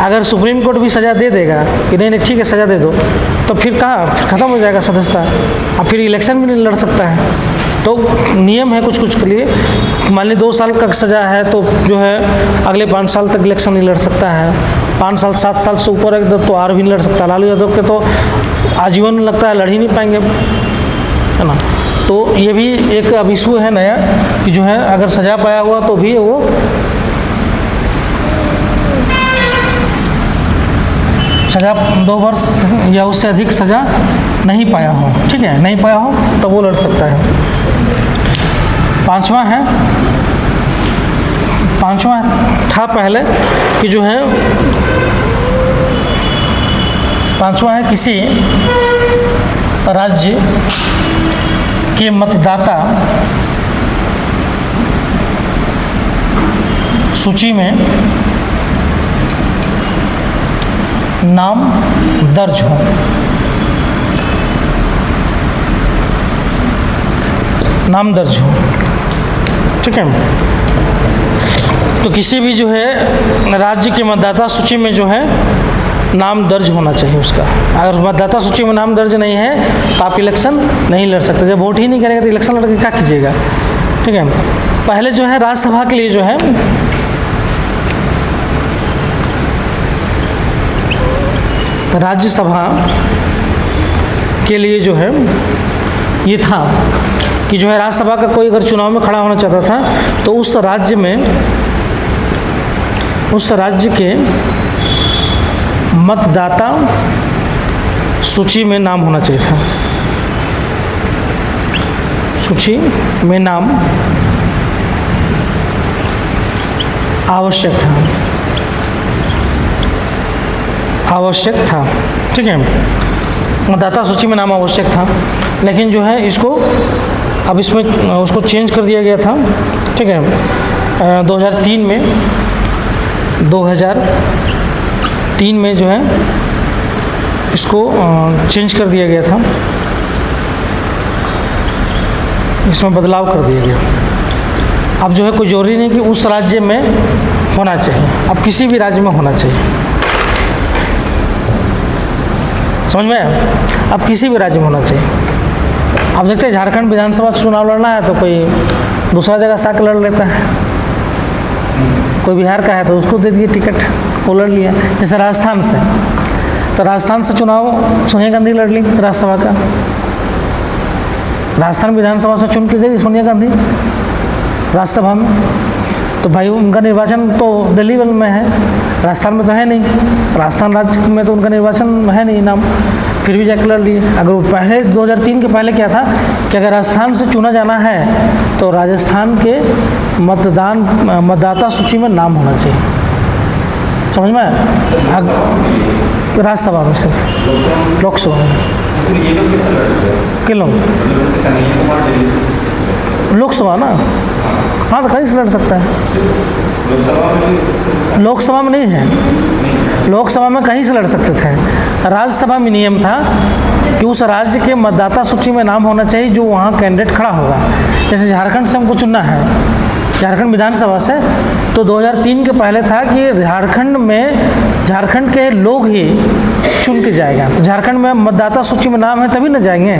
Speaker 1: अगर सुप्रीम कोर्ट भी सज़ा दे देगा कि नहीं ठीक है सज़ा दे दो, तो फिर कहाँ ख़त्म हो जाएगा सदस्यता, अब फिर इलेक्शन भी नहीं लड़ सकता है। तो नियम है कुछ के लिए, मान ली 2 साल का सज़ा है तो जो है अगले 5 साल तक इलेक्शन नहीं लड़ सकता है, 5 साल 7 साल से ऊपर है तो और भी नहीं लड़ सकता। लालू यादव के तो आजीवन लगता है लड़ ही नहीं पाएंगे, है ना। तो ये भी एक अब इशू है नया कि जो है अगर सज़ा पाया हुआ तो भी वो सज़ा 2 वर्ष या उससे अधिक सज़ा नहीं पाया हो, ठीक है, नहीं पाया हो तो वो लड़ सकता है। पांचवा था पहले कि जो है पांचवा है किसी राज्य के मतदाता सूची में नाम दर्ज हो। नाम दर्ज हो, ठीक है। तो किसी भी जो है राज्य के मतदाता सूची में जो है नाम दर्ज होना चाहिए उसका। अगर मतदाता सूची में नाम दर्ज नहीं है तो आप इलेक्शन नहीं लड़ सकते। जब वोट ही नहीं करेगा तो इलेक्शन लड़ के क्या कीजिएगा, ठीक है। पहले जो है राज्यसभा के लिए जो है राज्यसभा के लिए जो है ये था कि जो है राज्यसभा का कोई अगर चुनाव में खड़ा होना चाहता था तो उस राज्य के मतदाता सूची में नाम होना चाहिए था। सूची में नाम आवश्यक था, ठीक है। मतदाता सूची में नाम आवश्यक था, लेकिन जो है इसको अब इसमें उसको चेंज कर दिया गया था, ठीक है। 2003 में जो है इसको चेंज कर दिया गया था, इसमें बदलाव कर दिया गया। अब जो है कोई जरूरी नहीं कि उस राज्य में होना चाहिए, अब किसी भी राज्य में होना चाहिए, समझ में आया? अब किसी भी राज्य में होना चाहिए। अब देखते हैं झारखंड विधानसभा चुनाव लड़ना है तो कोई दूसरा जगह से लड़ लेता है, कोई बिहार का है तो उसको दे दिए टिकट, वो लड़ लिया। जैसे राजस्थान से, तो राजस्थान से चुनाव सोनिया गांधी लड़ ली राज्यसभा का, राजस्थान विधानसभा से चुन के गई सोनिया गांधी राज्यसभा में, तो भाई उनका निर्वाचन तो दिल्ली में है, राजस्थान में तो है नहीं, राजस्थान राज्य में तो उनका निर्वाचन है नहीं नाम, फिर भी जाकर लड़ लिए। अगर वो पहले 2003 के पहले क्या था कि अगर राजस्थान से चुना जाना है तो राजस्थान के मतदाता सूची में नाम होना चाहिए, समझ में? राज्यसभा में सिर्फ, लोकसभा में किन लोग लोकसभा ना, हाँ तो कहीं से लड़ सकता है, लोकसभा में नहीं है, लोकसभा में कहीं से लड़ सकते थे। राज्यसभा में नियम था कि उस राज्य के मतदाता सूची में नाम होना चाहिए जो वहाँ कैंडिडेट खड़ा होगा। जैसे झारखंड से हमको चुनना है, झारखंड विधानसभा से, तो 2003 के पहले था कि झारखंड के लोग ही चुन के जाएगा, तो झारखंड में मतदाता सूची में नाम है तभी न जाएंगे,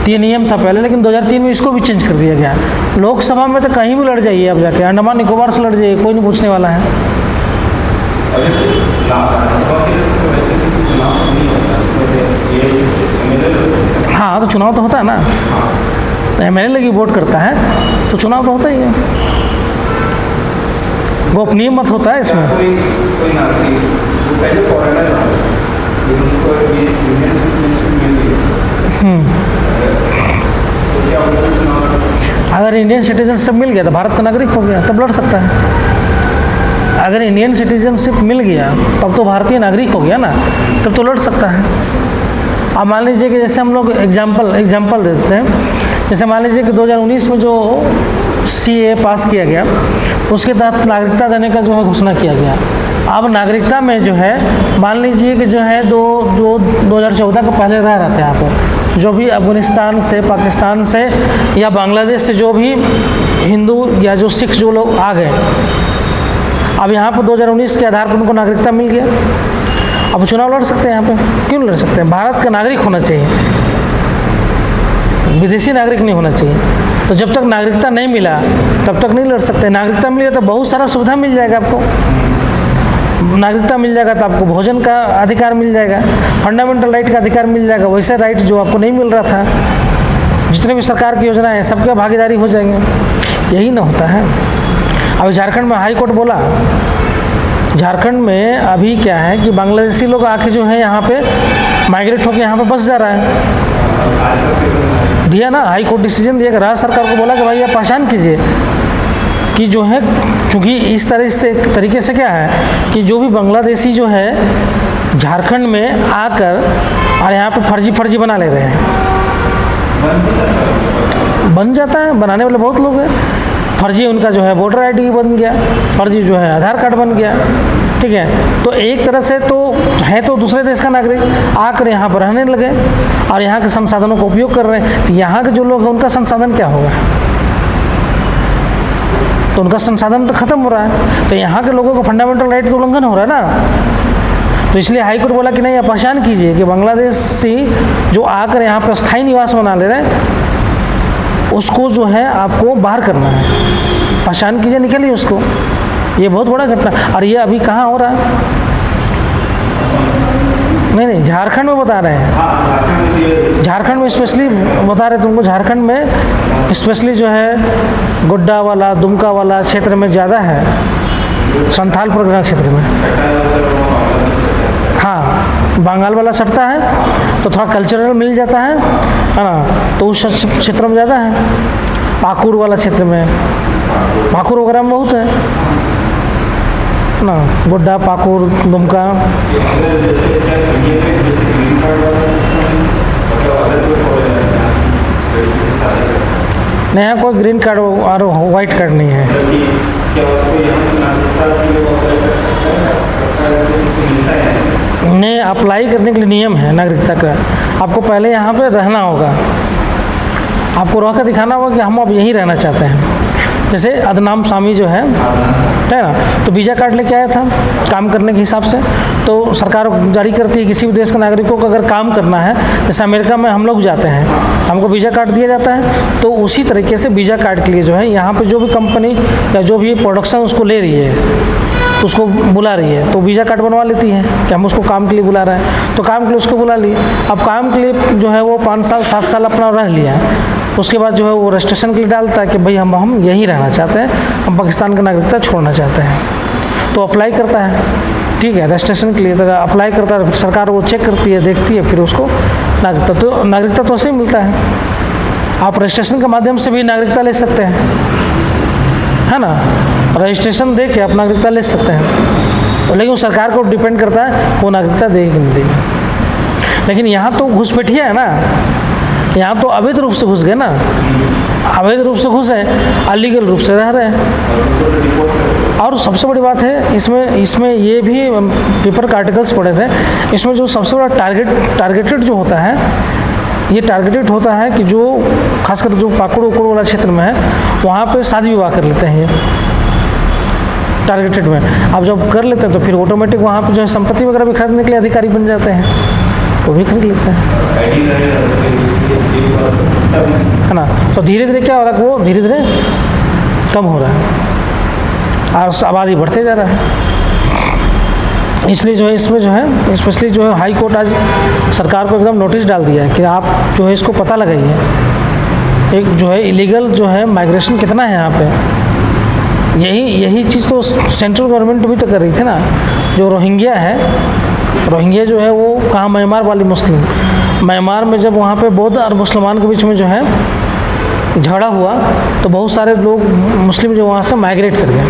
Speaker 1: तो ये नियम था पहले। लेकिन 2003 में इसको भी चेंज कर दिया गया। लोकसभा में तो कहीं भी लड़ जाइए, अब जाके अंडमान निकोबार से लड़ जाइए, कोई नहीं पूछने वाला है। हाँ तो चुनाव तो होता है ना, तो MLA लगी वोट करता है तो चुनाव तो होता ही है, गोपनीय मत होता है इसमें।
Speaker 2: कोई नागरिक जो पहले फॉरेनर था लेकिन उसको ये इंडियन सिटीजनशिप मिल गई, तो क्या वो चुनाव लड़ सकता है?
Speaker 1: अगर इंडियन सिटीजनशिप मिल गया तो भारत का नागरिक हो गया, तब लड़ सकता है। अगर इंडियन सिटीजनशिप मिल गया तब तो भारतीय नागरिक हो गया ना, तब तो लड़ सकता है। अब मान लीजिए कि जैसे हम लोग एग्जाम्पल देते हैं, जैसे मान लीजिए कि 2019 में जो CAA पास किया गया, उसके तहत नागरिकता देने का जो है घोषणा किया गया। अब नागरिकता में जो है मान लीजिए कि जो है जो 2014 के पहले रह रहे थे यहाँ पर, जो भी अफगानिस्तान से, पाकिस्तान से या बांग्लादेश से जो भी हिंदू या जो सिख जो लोग आ गए, अब यहाँ पर 2019 के आधार पर उनको नागरिकता मिल गया, अब चुनाव लड़ सकते हैं यहाँ पे। क्यों लड़ सकते हैं? भारत का नागरिक होना चाहिए, विदेशी नागरिक नहीं होना चाहिए। तो जब तक नागरिकता नहीं मिला तब तक नहीं लड़ सकते। नागरिकता मिलेगा तो बहुत सारा सुविधा मिल जाएगा आपको, नागरिकता मिल जाएगा तो आपको भोजन का अधिकार मिल जाएगा, फंडामेंटल राइट का अधिकार मिल जाएगा, वैसे राइट जो आपको नहीं मिल रहा था, जितने भी सरकार की योजना है सबके भागीदारी हो जाएंगे। यही ना होता है। अभी झारखंड में हाई कोर्ट बोला, झारखंड में अभी क्या है कि बांग्लादेशी लोग आके जो है यहाँ पे माइग्रेट होकर यहाँ पे बस जा रहा है, दिया ना हाई कोर्ट डिसीजन दिया कि राज्य सरकार को बोला कि भाई आप पहचान कीजिए कि जो है, क्योंकि इस तरीके से क्या है कि जो भी बांग्लादेशी जो है झारखंड में आकर और यहाँ पे फर्जी बना ले रहे हैं, बन जाता है, बनाने वाले बहुत लोग हैं। फर्जी उनका जो है वोटर ID बन गया, फर्जी जो है आधार कार्ड बन गया, ठीक है। तो एक तरह से तो है तो दूसरे देश का नागरिक, आकर यहाँ पर रहने लगे और यहाँ के संसाधनों का उपयोग कर रहे हैं, तो यहाँ के जो लोग हैं उनका संसाधन क्या होगा? तो उनका संसाधन तो खत्म हो रहा है, तो यहाँ के लोगों का फंडामेंटल राइट तो उल्लंघन हो रहा है ना। तो इसलिए हाईकोर्ट बोला कि नहीं, आप पहचान कीजिए कि बांग्लादेशी जो आकर यहाँ पर स्थायी निवास बना ले रहे हैं, उसको जो है आपको बाहर करना है, पहचान कीजिए, निकलिए उसको। ये बहुत बड़ा घटना, और ये अभी कहाँ हो रहा है? नहीं, झारखंड में बता रहे हैं।
Speaker 2: हाँ, झारखंड में ये
Speaker 1: झारखंड में स्पेशली बता रहे तुमको, झारखंड में स्पेशली जो है गोड्डा वाला, दुमका वाला क्षेत्र में ज़्यादा है, संथाल परगना क्षेत्र में। हाँ, बंगाल वाला सटता है तो थोड़ा कल्चरल मिल जाता है ना, तो उस क्षेत्र में ज़्यादा है। पाकुड़ वाला क्षेत्र में, पाकुड़ वगैरह में बहुत है ना, गोड्डा, पाकुड़, दुमका। नहीं, यहाँ कोई ग्रीन कार्ड और वाइट कार्ड नहीं है। नहीं, अप्लाई करने के लिए नियम है नागरिकता का। आपको पहले यहाँ पे रहना होगा, आपको रह कर दिखाना होगा कि हम अब यहीं रहना चाहते हैं। जैसे अदनाम सामी जो है ना, तो वीज़ा कार्ड लेके आया था काम करने के हिसाब से, तो सरकार जारी करती है किसी भी देश के नागरिकों को अगर काम करना है, जैसे अमेरिका में हम लोग जाते हैं, हमको वीज़ा कार्ड दिया जाता है, तो उसी तरीके से वीज़ा कार्ड के लिए जो है यहाँ पे जो भी कंपनी या जो भी प्रोडक्शन उसको ले रही है, तो उसको बुला रही है, तो वीज़ा कार्ड बनवा लेती है कि हम उसको काम के लिए बुला रहे हैं, तो काम के लिए उसको बुला लिए। अब काम के लिए जो है वो 5 साल 7 साल अपना रह लिया, उसके बाद जो है वो रजिस्ट्रेशन के लिए डालता है कि भाई हम यहीं रहना चाहते हैं, हम पाकिस्तान की नागरिकता छोड़ना चाहते हैं, तो अप्लाई करता है। ठीक है, रजिस्ट्रेशन के लिए तो अप्लाई करता है, सरकार वो चेक करती है, देखती है, फिर उसको नागरिकता तो ऐसे ही मिलता है। आप रजिस्ट्रेशन के माध्यम से भी नागरिकता ले सकते हैं, है ना, रजिस्ट्रेशन दे के आप नागरिकता ले सकते हैं, लेकिन सरकार को डिपेंड करता है वो नागरिकता देगी कि नहीं देगी। लेकिन यहाँ तो घुसपैठिया है ना, यहाँ तो अवैध रूप से घुस गए ना, अवैध रूप से घुसे, अलीगल रूप से रह रहे हैं। और सबसे बड़ी बात है इसमें ये भी पेपर के आर्टिकल्स पढ़े थे, इसमें जो सबसे बड़ा टारगेटेड जो होता है, ये टारगेटेड होता है कि जो खासकर जो पाकुड़ उकुड़ वाला क्षेत्र में है, वहाँ पे शादी विवाह कर लेते हैं ये टारगेटेड में। अब जब कर लेते हैं तो फिर ऑटोमेटिक वहाँ पे जो है संपत्ति वगैरह भी खरीदने के लिए अधिकारी बन जाते हैं, वो भी खरीद लेते हैं, है ना। तो धीरे धीरे क्या हो रहा है, वो धीरे धीरे कम हो रहा है और आबादी बढ़ते जा रहा है। इसलिए जो है इसमें जो है स्पेशली जो है हाई कोर्ट आज सरकार को एकदम नोटिस डाल दिया है कि आप जो है इसको पता लगाइए, एक जो है इलीगल जो है माइग्रेशन कितना है यहाँ पे। यही चीज़ तो सेंट्रल गवर्नमेंट भी तो कर रही थी ना। जो रोहिंग्या है, रोहिंग्या जो है वो कहाँ, म्यांमार वाली मुस्लिम, म्यांमार में जब वहाँ पे बौद्ध और मुसलमान के बीच में जो है झगड़ा हुआ, तो बहुत सारे लोग मुस्लिम जो वहाँ से माइग्रेट कर गए,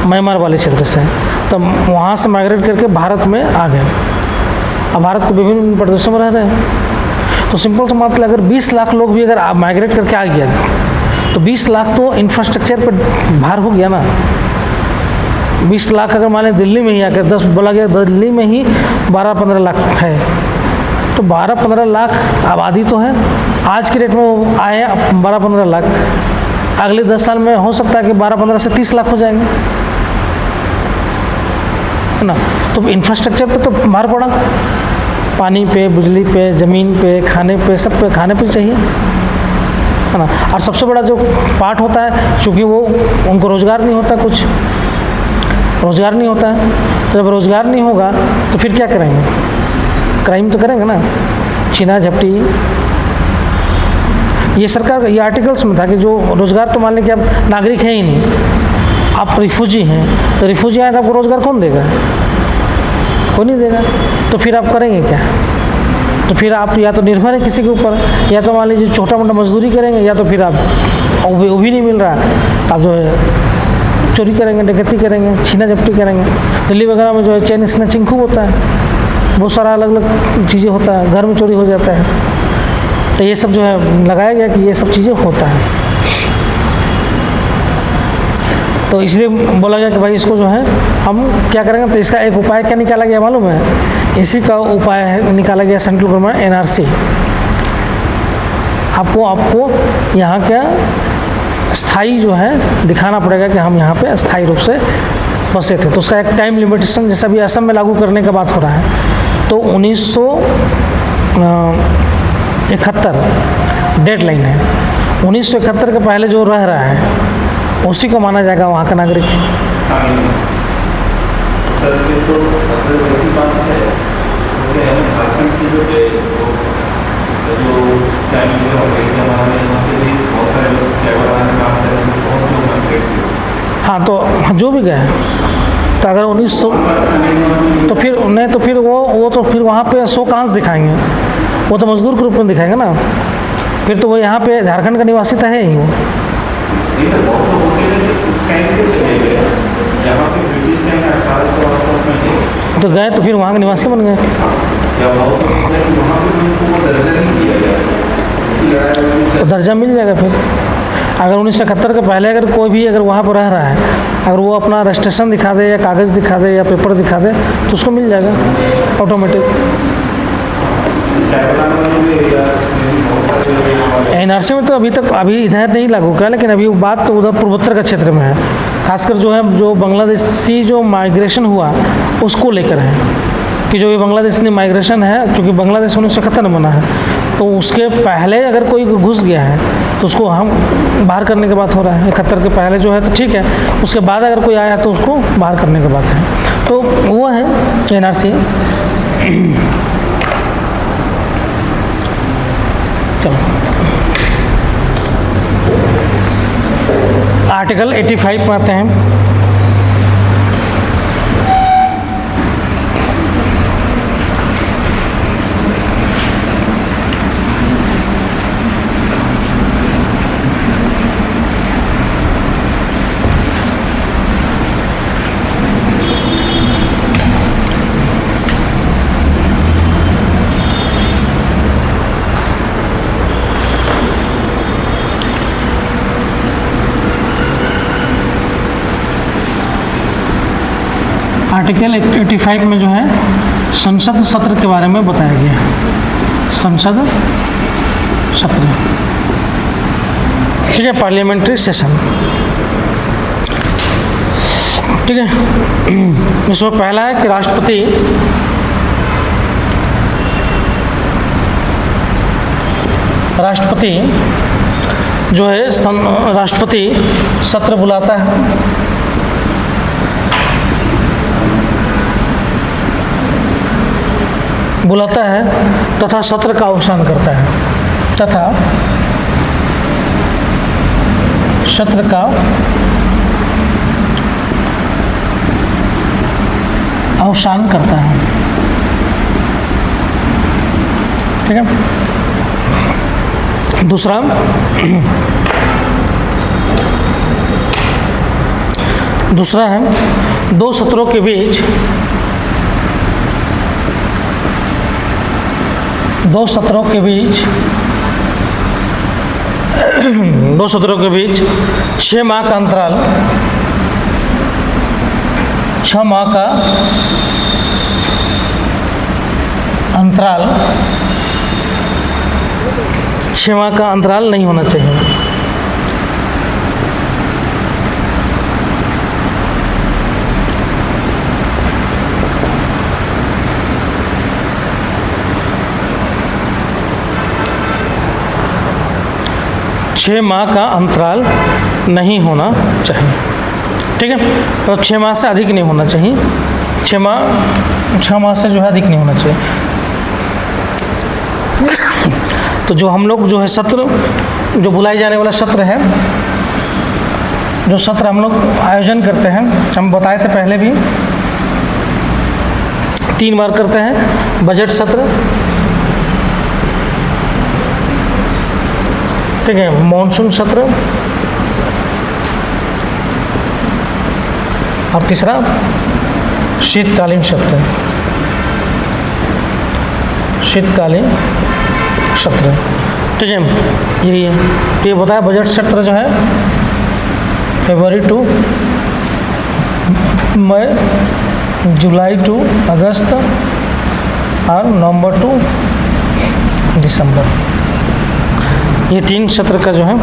Speaker 1: म्यांमार वाले क्षेत्र से, तो वहाँ से माइग्रेट करके भारत में आ गए। अब भारत के विभिन्न प्रदेशों में रह रहे हैं। तो सिंपल सा मतलब अगर 20 लाख लोग भी अगर माइग्रेट करके आ गया, तो 20 लाख तो इंफ्रास्ट्रक्चर पर भार हो गया ना। 20 लाख अगर मान लें दिल्ली में ही आकर 10 बोला गया, दिल्ली में ही 12-15 लाख है, तो 12-15 लाख आबादी तो है। आज के रेट में आए 12-15 लाख, अगले 10 साल में हो सकता है कि 12-15 से 30 लाख हो जाएंगे, है ना। तो इंफ्रास्ट्रक्चर पे तो मार पड़ा, पानी पे, बिजली पे, ज़मीन पे, खाने पे, सब पे, खाने पे चाहिए, है ना। और सबसे बड़ा जो पार्ट होता है, चूँकि वो उनको रोज़गार नहीं होता, कुछ रोज़गार नहीं होता है, तो जब रोज़गार नहीं होगा तो फिर क्या करेंगे, क्राइम तो करेंगे ना, छीना झपटी। ये सरकार का ये आर्टिकल्स में था कि जो रोज़गार, तो मान लें कि आप नागरिक हैं ही नहीं, आप रिफ्यूजी हैं, तो रिफ्यूजी आए तो आपको रोज़गार कौन देगा, कोई नहीं देगा, तो फिर आप करेंगे क्या। तो फिर आप या तो निर्भर है किसी के ऊपर, या तो मान लीजिए छोटा मोटा मजदूरी करेंगे, या तो फिर आप वो भी नहीं मिल रहा, आप जो है चोरी करेंगे, डकैती करेंगे, छीना झपटी करेंगे। दिल्ली वगैरह में जो है चेन स्नैचिंग खूब होता है, बहुत सारा अलग अलग चीज़ें होता है, घर में चोरी हो जाता है। तो ये सब जो है लगाया गया कि ये सब चीज़ें होता है, तो इसलिए बोला गया कि भाई इसको जो है हम क्या करेंगे। तो इसका एक उपाय क्या निकाला गया मालूम है, इसी का उपाय है निकाला गया सेंट्रल गवर्नमेंट NRC। आपको यहाँ का स्थाई जो है दिखाना पड़ेगा कि हम यहाँ पे स्थायी रूप से बसे थे, तो उसका एक टाइम लिमिटेशन, जैसा भी असम में लागू करने का बात हो रहा है, तो 1971 डेडलाइन है। 1971 के पहले जो रह रहा है उसी को माना जाएगा वहाँ का नागरिक।
Speaker 2: सर ये तो अगर वैसी बात है क्या है झारखंड से जो गए जो टाइम में अंग्रेज जमाने में यहाँ से भी बहुत सारे लोग चाय बनाने में काम कर रहे हैं, बहुत से लोग माइग्रेट हुए।
Speaker 1: हाँ, तो जो भी गए तो अगर 1900 तो फिर नहीं, तो फिर वो तो फिर वहाँ पे 100 कहाँ से दिखाएंगे, वो तो मजदूर के रूप में दिखाएंगे ना। फिर तो वो यहाँ पे झारखंड का निवासी तो है ही वो।
Speaker 2: नहीं सर, बहुत लोग होते हैं कि उस टाइम पे चले गए जहाँ पे ब्रिटिश टाइम 1800 आसपास में थे,
Speaker 1: तो गए तो फिर वहाँ के निवासी बन गए।
Speaker 2: या बहुत लोग होते हैं कि वहाँ पे उनको वो दर्जा नहीं दिया गया, इसकी लड़ाई
Speaker 1: तो दर्जा मिल जाएगा फिर। अगर 1971 के पहले अगर कोई भी अगर वहाँ पर रह रहा है, अगर वो अपना रजिस्ट्रेशन दिखा दे या कागज़ दिखा दे या पेपर दिखा दे तो उसको मिल जाएगा ऑटोमेटिक।
Speaker 2: चाय बनाने वाले भी या बहुत सारे
Speaker 1: एनआरसी में तो अभी इधर नहीं लागू किया, लेकिन अभी बात तो उधर पूर्वोत्तर का क्षेत्र में है, खासकर जो है जो बांग्लादेशी जो माइग्रेशन हुआ उसको लेकर है कि जो ये बांग्लादेशी माइग्रेशन है, क्योंकि बांग्लादेश 1971 में बना है, तो उसके पहले अगर कोई घुस गया है तो उसको हम बाहर करने की बात हो रहा है। 71 के पहले जो है तो ठीक है, उसके बाद अगर कोई आया तो उसको बाहर करने की बात है, तो वो है एनआरसी। चलो, आर्टिकल 85 में आते हैं। आर्टिकल 85 में जो है संसद सत्र के बारे में बताया गया है। संसद सत्र, ठीक है, पार्लियामेंट्री सेशन, ठीक है। इसमें पहला है कि राष्ट्रपति जो है राष्ट्रपति सत्र बुलाता है, तथा सत्र का अवसान करता है, तथा सत्र का अवसान करता है, ठीक है। दूसरा है दो सत्रों के बीच दो सत्रों के बीच 6 माह का अंतराल, 6 माह का अंतराल नहीं होना चाहिए। छः माह का अंतराल नहीं होना चाहिए, ठीक है। तो 6 माह से अधिक नहीं होना चाहिए, 6 माह से जो है अधिक नहीं होना चाहिए। तो जो हम लोग जो है सत्र, जो बुलाई जाने वाला सत्र है, जो सत्र हम लोग आयोजन करते हैं, हम बताए थे पहले भी 3 बार करते हैं। बजट सत्र, ठीक है, मॉनसून सत्र, और तीसरा शीतकालीन सत्र, ठीक है, यही है। तो ये बताया बजट सत्र जो है फरवरी टू मई, जुलाई टू अगस्त और नवंबर टू दिसंबर, ये 3 सत्र का जो है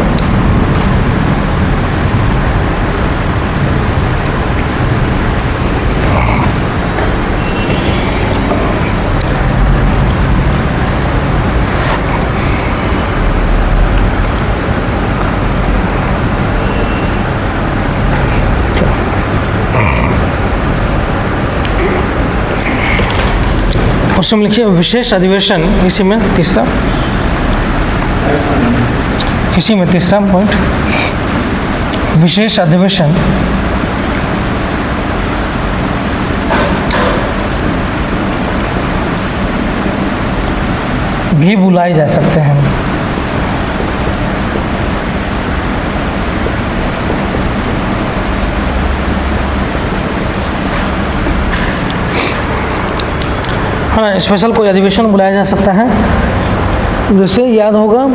Speaker 1: उसमें लिखिए विशेष अधिवेशन, इसी में तीसरा पॉइंट, विशेष अधिवेशन भी बुलाए जा सकते हैं। हाँ, स्पेशल कोई अधिवेशन बुलाया जा सकता है। जैसे याद होगा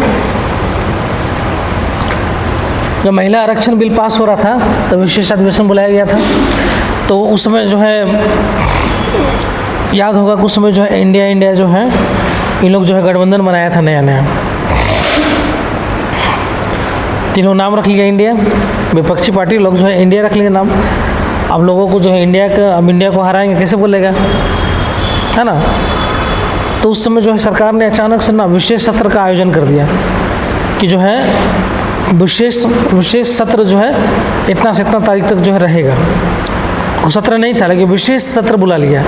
Speaker 1: जब महिला आरक्षण बिल पास हो रहा था तब विशेष अधिवेशन बुलाया गया था। तो उस समय जो है याद होगा कि उस समय जो है इंडिया जो है इन लोग जो है गठबंधन बनाया था नया, तीनों नाम रख लिया इंडिया, विपक्षी पार्टी लोग जो है इंडिया रख लिया नाम। अब लोगों को जो है इंडिया को हराएंगे कैसे बोलेगा, है ना। तो उस समय जो है सरकार ने अचानक से ना विशेष सत्र का आयोजन कर दिया कि जो है विशेष सत्र जो है इतना से इतना तारीख तक जो है रहेगा। वो सत्र नहीं था लेकिन विशेष सत्र बुला लिया।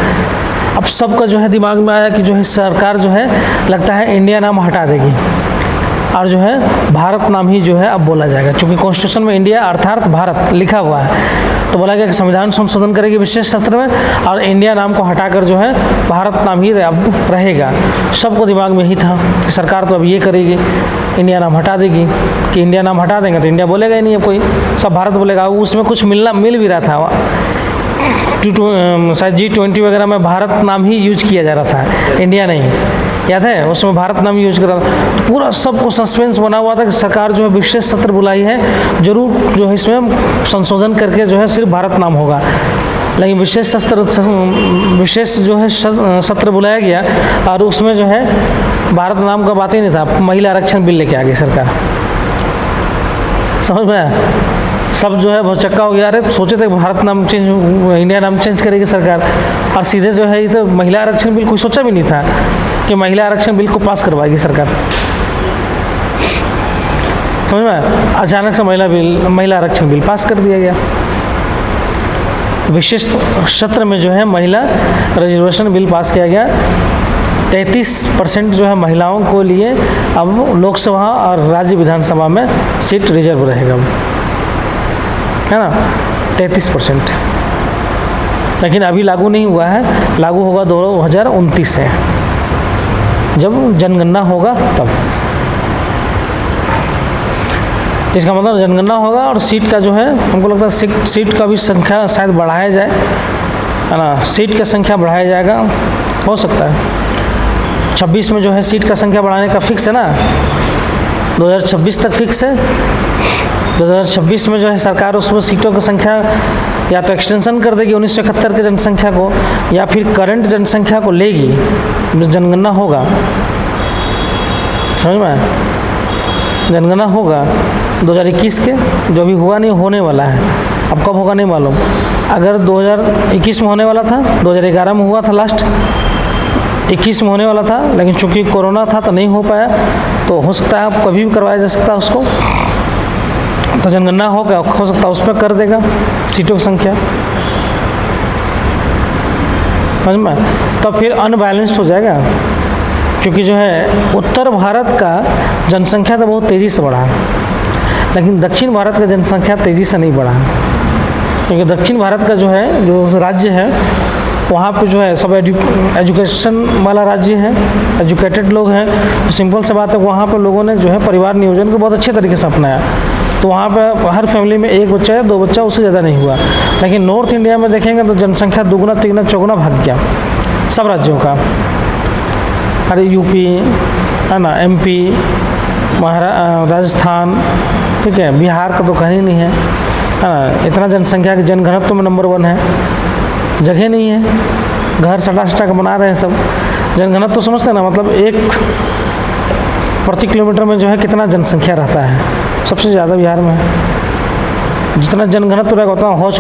Speaker 1: अब सबका जो है दिमाग में आया कि जो है सरकार जो है लगता है इंडिया नाम हटा देगी और जो है भारत नाम ही जो है अब बोला जाएगा, क्योंकि कॉन्स्टिट्यूशन में इंडिया अर्थात भारत लिखा हुआ है। तो बोला गया कि संविधान संशोधन करेगी विशेष सत्र में और इंडिया नाम को हटाकर जो है भारत नाम ही अब रहेगा। सबको दिमाग में ही था कि सरकार तो अब ये करेगी, इंडिया नाम हटा देगी, कि इंडिया नाम हटा देंगे तो इंडिया बोलेगा ही नहीं अब कोई, सब भारत बोलेगा। उसमें कुछ मिल भी रहा था, शायद G20 वगैरह में भारत नाम ही यूज किया जा रहा था, इंडिया नहीं, याद है उसमें भारत नाम यूज कर रहा था। तो पूरा सबको सस्पेंस बना हुआ था कि सरकार जो है विशेष सत्र बुलाई है, जरूर जो है इसमें संशोधन करके जो है सिर्फ भारत नाम होगा। लेकिन विशेष जो है सत्र बुलाया गया और उसमें जो है भारत नाम का बात ही नहीं था, महिला आरक्षण बिल लेके आ गई सरकार। समझ में आया? सब जो है बहुत चक्का हो गया। अरे सोचे थे भारत नाम इंडिया नाम चेंज करेगी सरकार, और सीधे जो है ये तो महिला आरक्षण बिल कोई सोचा भी नहीं था कि महिला आरक्षण बिल को पास करवाएगी सरकार। समझ में? अचानक से महिला आरक्षण बिल पास कर दिया गया। विशेष सत्र में जो है महिला रिजर्वेशन बिल पास किया गया। 33% जो है महिलाओं को लिए अब लोकसभा और राज्य विधानसभा में सीट रिजर्व रहेगा, है ना, 33%। लेकिन अभी लागू नहीं हुआ है, लागू होगा 2029 से, जब जनगणना होगा तब। इसका मतलब जनगणना होगा और सीट का जो है हमको लगता है सीट का भी संख्या शायद बढ़ाया जाए, है ना, सीट का संख्या बढ़ाया जाएगा, हो सकता है 26 में जो है सीट का संख्या बढ़ाने का फिक्स है ना, 2026 तक फिक्स है। 2026 में जो है सरकार उसमें सीटों की संख्या या तो एक्सटेंशन कर देगी 1971 की जनसंख्या को, या फिर करंट जनसंख्या को लेगी, जनगणना होगा। समझ में? जनगणना होगा 2021 के, जो भी हुआ नहीं होने वाला है, अब कब होगा नहीं मालूम। अगर 2021 में होने वाला था, 2011 में हुआ था लास्ट, 21 में होने वाला था, लेकिन चूंकि कोरोना था तो नहीं हो पाया, तो हो सकता है कभी भी करवाया जा सकता है उसको। तो जनगणना होगा, हो सकता है उसमें कर देगा सीटों की संख्या, समझ में? तो फिर अनबैलेंस्ड हो जाएगा, क्योंकि जो है उत्तर भारत का जनसंख्या तो बहुत तेज़ी से बढ़ा, लेकिन दक्षिण भारत का जनसंख्या तेज़ी से नहीं बढ़ा। क्योंकि दक्षिण भारत का जो है जो राज्य है वहाँ पे जो है सब एजुकेशन वाला राज्य है, एजुकेटेड लोग हैं। तो सिंपल सा बात है, वहाँ पर लोगों ने जो है परिवार नियोजन को बहुत अच्छे तरीके से अपनाया। तो वहाँ पे हर फैमिली में एक बच्चा या 2 बच्चा, उससे ज़्यादा नहीं हुआ। लेकिन नॉर्थ इंडिया में देखेंगे तो जनसंख्या दुगुना तिगुना चौगुना भाग गया सब राज्यों का। अरे यूपी, है ना, MP, राजस्थान, ठीक है, बिहार का तो कहीं नहीं है ना। इतना जनसंख्या की जनघनत्व में नंबर 1 है, जगह नहीं है, घर सटा के बना रहे हैं सब। जनघनत्व तो समझते हैं ना, मतलब 1 प्रति किलोमीटर में जो है कितना जनसंख्या रहता है, सबसे ज़्यादा बिहार में है। जितना जनघनत्व रहेगा उतना हौज